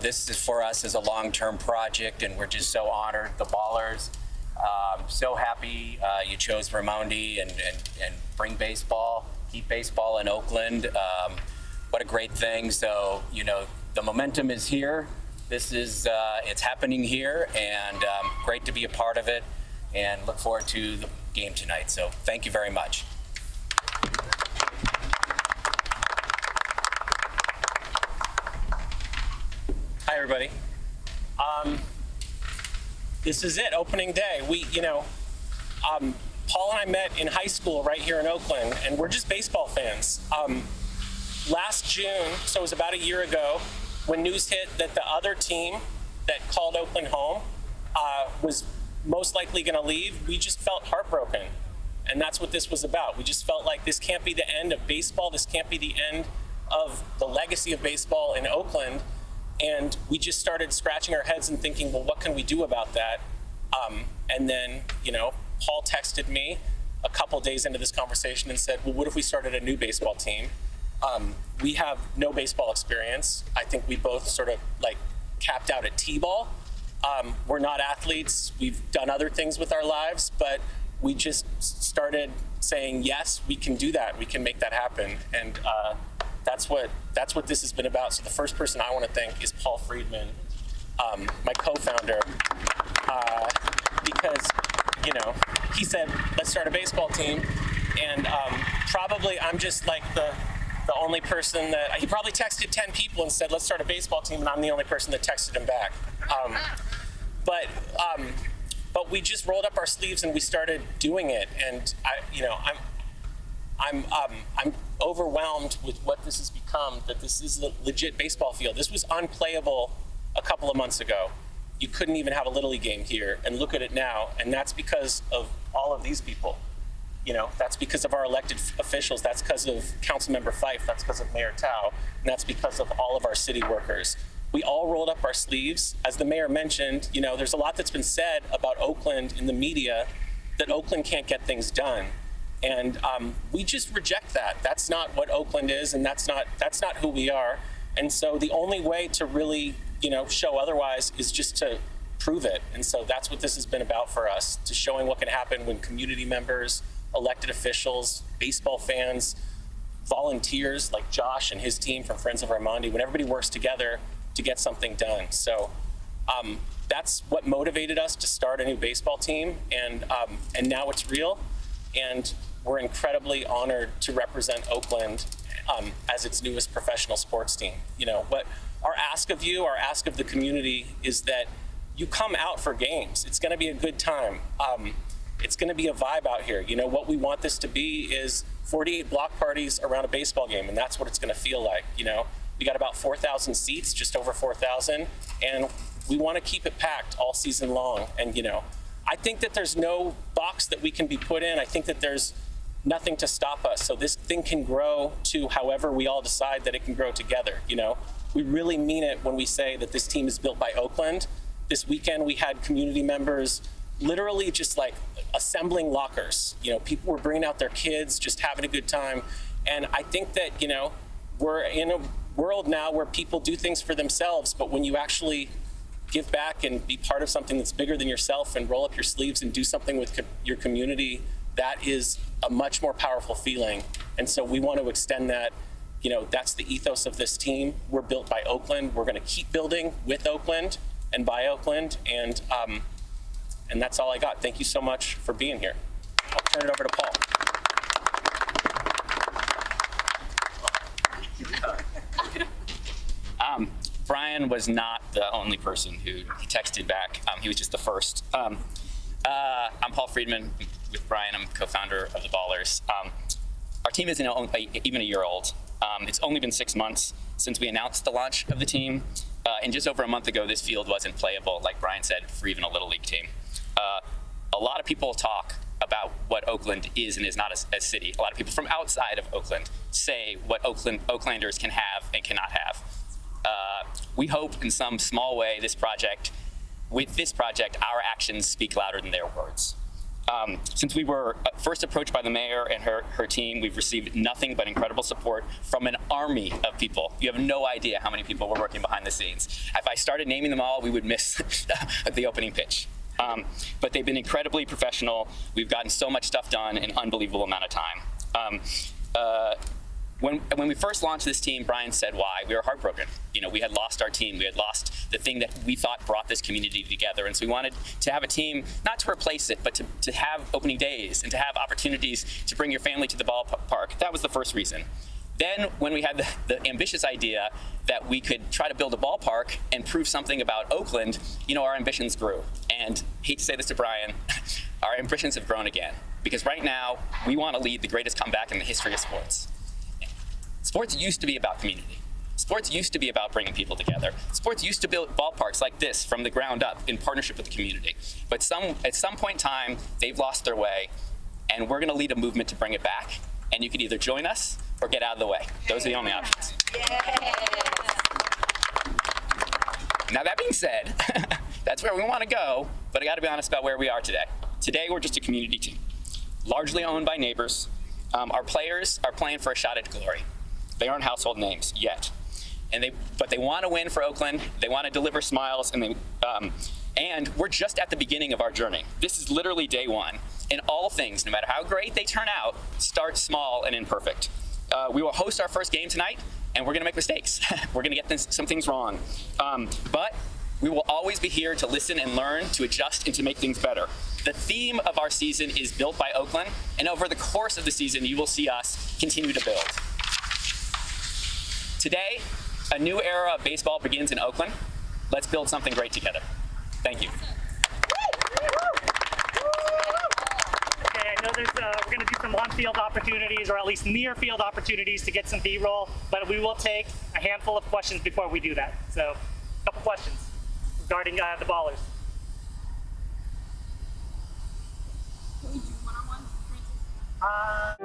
S21: This is for us as a long-term project, and we're just so honored. The Ballers, so happy you chose Raimondi and bring baseball, keep baseball in Oakland. What a great thing. So, the momentum is here. This is, it's happening here, and great to be a part of it, and look forward to the game tonight. So thank you very much.
S8: Hi, everybody. This is it, opening day. Paul and I met in high school right here in Oakland, and we're just baseball fans. Last June, so it was about a year ago, when news hit that the other team that called Oakland home was most likely going to leave, we just felt heartbroken. And that's what this was about. We just felt like this can't be the end of baseball. This can't be the end of the legacy of baseball in Oakland. And we just started scratching our heads and thinking, well, what can we do about that? And then, Paul texted me a couple days into this conversation and said, well, what if we started a new baseball team? We have no baseball experience. I think we both sort of capped out at T-ball. We're not athletes. We've done other things with our lives, but we just started saying, yes, we can do that. We can make that happen. And that's what this has been about. So the first person I want to thank is Paul Friedman, my co-founder, because, he said, let's start a baseball team. And probably I'm just like the only person that, he probably texted 10 people and said, let's start a baseball team, and I'm the only person that texted him back. But we just rolled up our sleeves and we started doing it. And I'm overwhelmed with what this has become, that this is a legit baseball field. This was unplayable a couple of months ago. You couldn't even have a Little League game here, and look at it now. And that's because of all of these people. That's because of our elected officials. That's because of Councilmember Fife. That's because of Mayor Tao. And that's because of all of our city workers. We all rolled up our sleeves. As the mayor mentioned, there's a lot that's been said about Oakland in the media, that Oakland can't get things done. And we just reject that. That's not what Oakland is, and that's not who we are. And so the only way to really, show otherwise is just to prove it. And so that's what this has been about for us, to showing what can happen when community members, elected officials, baseball fans, volunteers like Josh and his team from Friends of Raimondi, when everybody works together to get something done. So that's what motivated us to start a new baseball team, and now it's real, and we're incredibly honored to represent Oakland as its newest professional sports team. What our ask of you, our ask of the community, is that you come out for games. It's going to be a good time. It's going to be a vibe out here. What we want this to be is 48 block parties around a baseball game, and that's what it's going to feel like. We got about 4,000 seats, just over 4,000, and we want to keep it packed all season long. And I think that there's no box that we can be put in. I think that there's nothing to stop us. So this thing can grow to however we all decide that it can grow together. We really mean it when we say that this team is built by Oakland. This weekend we had community members literally just assembling lockers. People were bringing out their kids, just having a good time. And I think that, we're in a world now where people do things for themselves, but when you actually give back and be part of something that's bigger than yourself and roll up your sleeves and do something with your community, that is a much more powerful feeling. And so we want to extend that. That's the ethos of this team. We're built by Oakland. We're going to keep building with Oakland and by Oakland. And that's all I got. Thank you so much for being here. I'll turn it over to Paul.
S21: Brian was not the only person who texted back. He was just the first. I'm Paul Friedman with Brian. I'm co-founder of the Ballers. Our team isn't even a year old. It's only been 6 months since we announced the launch of the team. And just over a month ago, this field wasn't playable, like Brian said, for even a Little League team. A lot of people talk about what Oakland is and is not as a city. A lot of people from outside of Oakland say what Oaklanders can have and cannot have. We hope in some small way with this project, our actions speak louder than their words.
S9: Since we were first approached by the mayor and her team, we've received nothing but incredible support from an army of people. You have no idea how many people were working behind the scenes. If I started naming them all, we would miss the opening pitch. But they've been incredibly professional. We've gotten so much stuff done in an unbelievable amount of time. When we first launched this team, Brian said why. We were heartbroken. You know, we had lost our team. We had lost the thing that we thought brought this community together. And so we wanted to have a team, not to replace it, but to have opening days and to have opportunities to bring your family to the ballpark. That was the first reason. Then when we had the ambitious idea that we could try to build a ballpark and prove something about Oakland, you know, our ambitions grew. And I hate to say this to Brian, our ambitions have grown again. Because right now, we want to lead the greatest comeback in the history of sports. Sports used to be about community. Sports used to be about bringing people together. Sports used to build ballparks like this from the ground up in partnership with the community. But at some point in time, they've lost their way, and we're going to lead a movement to bring it back. And you can either join us or get out of the way. Those are the only options. Now that being said, that's where we want to go, but I got to be honest about where we are today. Today, we're just a community team, largely owned by neighbors. Our players are playing for a shot at glory. They aren't household names yet, but they want to win for Oakland. They want to deliver smiles, and we're just at the beginning of our journey. This is literally day one. In all things, no matter how great they turn out, start small and imperfect. We will host our first game tonight, and we're going to make mistakes. We're going to get some things wrong, but we will always be here to listen and learn, to adjust, and to make things better. The theme of our season is Built by Oakland, and over the course of the season, you will see us continue to build. Today, a new era of baseball begins in Oakland. Let's build something great together. Thank you.
S10: Okay, I know we're going to do some on-field opportunities, or at least near-field opportunities to get some B-roll, but we will take a handful of questions before we do that. So, a couple questions regarding the Ballers.
S22: Can we do one-on-ones, Francis?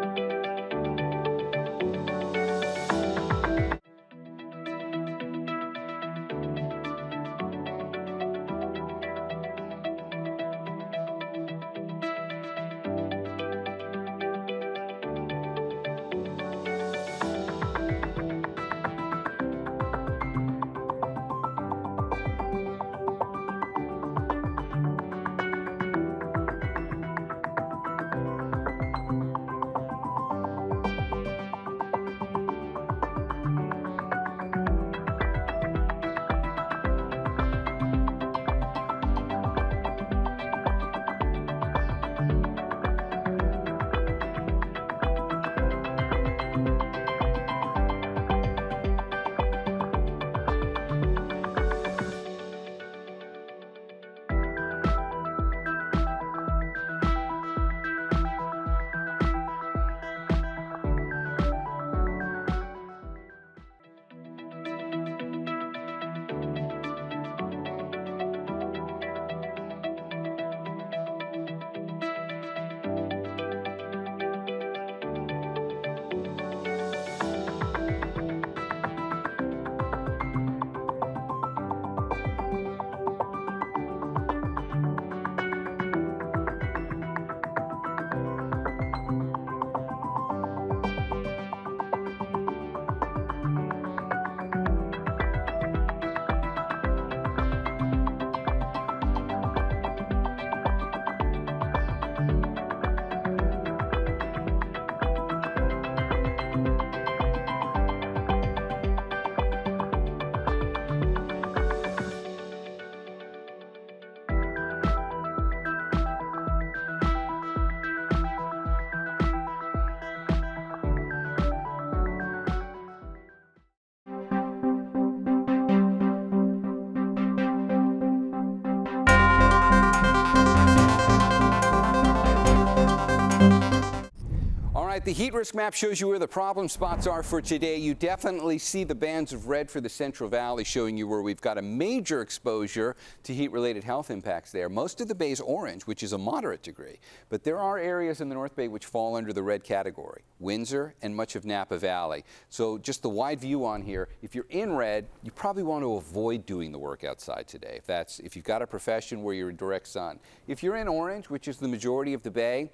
S2: right, the heat risk map shows you where the problem spots are for today. You definitely see the bands of red for the Central Valley showing you where we've got a major exposure to heat-related health impacts there. Most of the bay is orange, which is a moderate degree, but there are areas in the North Bay which fall under the red category, Windsor and much of Napa Valley. So just the wide view on here, if you're in red, you probably want to avoid doing the work outside today, if you've got a profession where you're in direct sun. If you're in orange, which is the majority of the bay,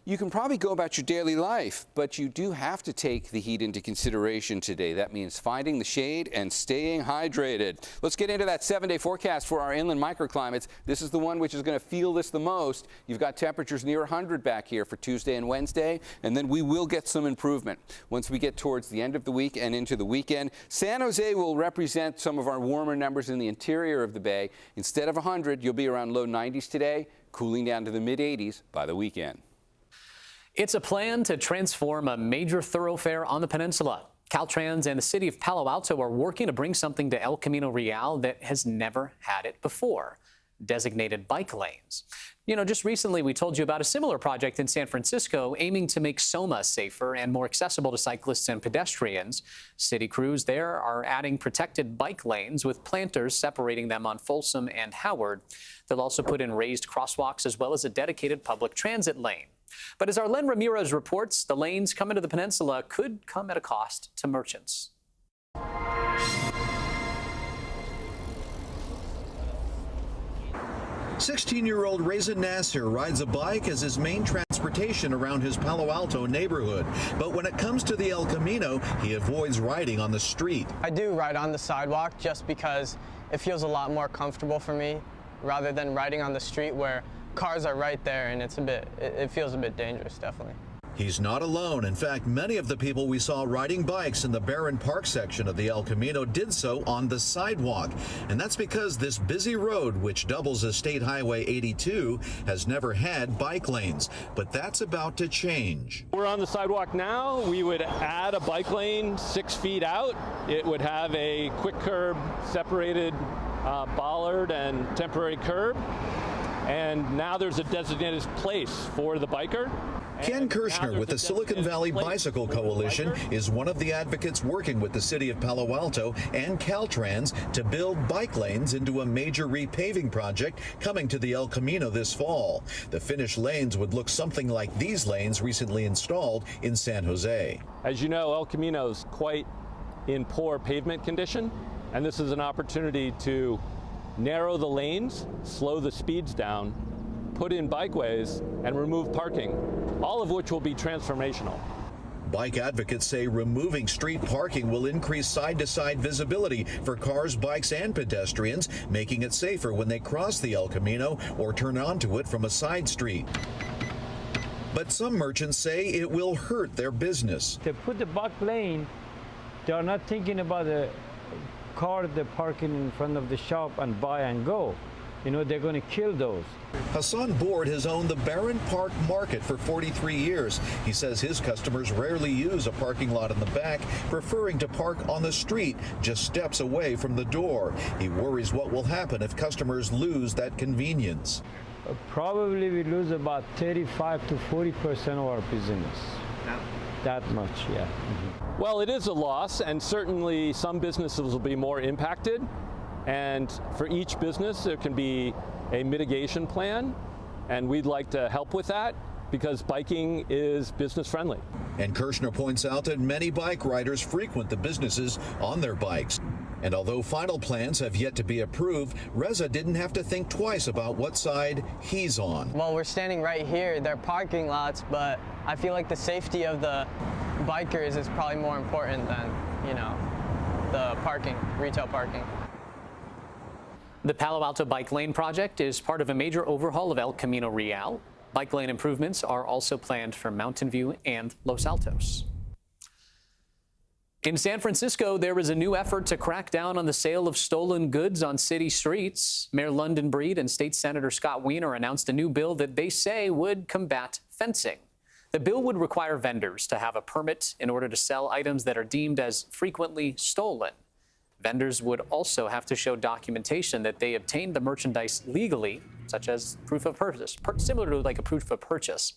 S2: you can probably go about your daily life, but you do have to take the heat into consideration today. That means finding the shade and staying hydrated. Let's get into that 7-day forecast for our inland microclimates. This is the one which is going to feel this the most. You've got temperatures near 100 back here for Tuesday and Wednesday, and then we will get some improvement once we get towards the end of the week and into the weekend. San Jose will represent some of our warmer numbers in the interior of the bay. Instead of 100, you'll be around low 90s today, cooling down to the mid-80s by the weekend.
S1: It's a plan to transform a major thoroughfare on the peninsula. Caltrans and the city of Palo Alto are working to bring something to El Camino Real that has never had it before: designated bike lanes. You know, just recently we told you about a similar project in San Francisco aiming to make Soma safer and more accessible to cyclists and pedestrians. City crews there are adding protected bike lanes with planters separating them on Folsom and Howard. They'll also put in raised crosswalks as well as a dedicated public transit lane. But as our Len Ramirez reports, the lanes coming to the peninsula could come at a cost to merchants.
S14: 16-year-old Reza Nasser rides a bike as his main transportation around his Palo Alto neighborhood. But when it comes to the El Camino, he avoids riding on the street.
S15: I do ride on the sidewalk just because it feels a lot more comfortable for me rather than riding on the street where cars are right there and it feels a bit dangerous, definitely.
S14: He's not alone. In fact, many of the people we saw riding bikes in the Barron Park section of the El Camino did so on the sidewalk. And that's because this busy road, which doubles as State Highway 82, has never had bike lanes. But that's about to change.
S23: We're on the sidewalk now. We would add a bike lane 6 feet out. It would have a quick curb separated bollard and temporary curb. And now there's a designated place for the biker.
S14: Ken Kirshner with the Silicon Valley Bicycle Coalition is one of the advocates working with the city of Palo Alto and Caltrans to build bike lanes into a major repaving project coming to the El Camino this fall. The finished lanes would look something like these lanes recently installed in San Jose.
S23: As you know, El Camino's quite in poor pavement condition, and this is an opportunity to narrow the lanes, slow the speeds down, put in bikeways, and remove parking, all of which will be transformational.
S14: Bike advocates say removing street parking will increase side-to-side visibility for cars, bikes, and pedestrians, making it safer when they cross the El Camino or turn onto it from a side street. But some merchants say it will hurt their business.
S24: They put the bike lane, they are not thinking about the car they're parking in front of the shop and buy and go. You know, they're going to kill those.
S14: Hassan Board has owned the Barron Park Market for 43 years. He says his customers rarely use a parking lot in the back, preferring to park on the street just steps away from the door. He worries what will happen if customers lose that convenience.
S24: Probably we lose about 35 to 40% of our business. That much, yeah. Mm-hmm.
S23: Well, it is a loss, and certainly some businesses will be more impacted. And for each business, there can be a mitigation plan, and we'd like to help with that because biking is business friendly.
S14: And Kirshner points out that many bike riders frequent the businesses on their bikes. And although final plans have yet to be approved, Reza didn't have to think twice about what side he's on.
S15: Well, we're standing right here. They're parking lots, but I feel like the safety of the bikers is probably more important than, you know, the parking, retail parking.
S1: The Palo Alto Bike Lane project is part of a major overhaul of El Camino Real. Bike lane improvements are also planned for Mountain View and Los Altos. In San Francisco, there is a new effort to crack down on the sale of stolen goods on city streets. Mayor London Breed and State Senator Scott Wiener announced a new bill that they say would combat fencing. The bill would require vendors to have a permit in order to sell items that are deemed as frequently stolen. Vendors would also have to show documentation that they obtained the merchandise legally, such as proof of purchase, similar to like a proof of purchase.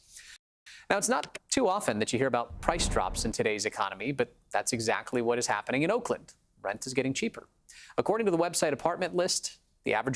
S1: Now, it's not too often that you hear about price drops in today's economy, but that's exactly what is happening in Oakland. Rent is getting cheaper. According to the website Apartment List, the average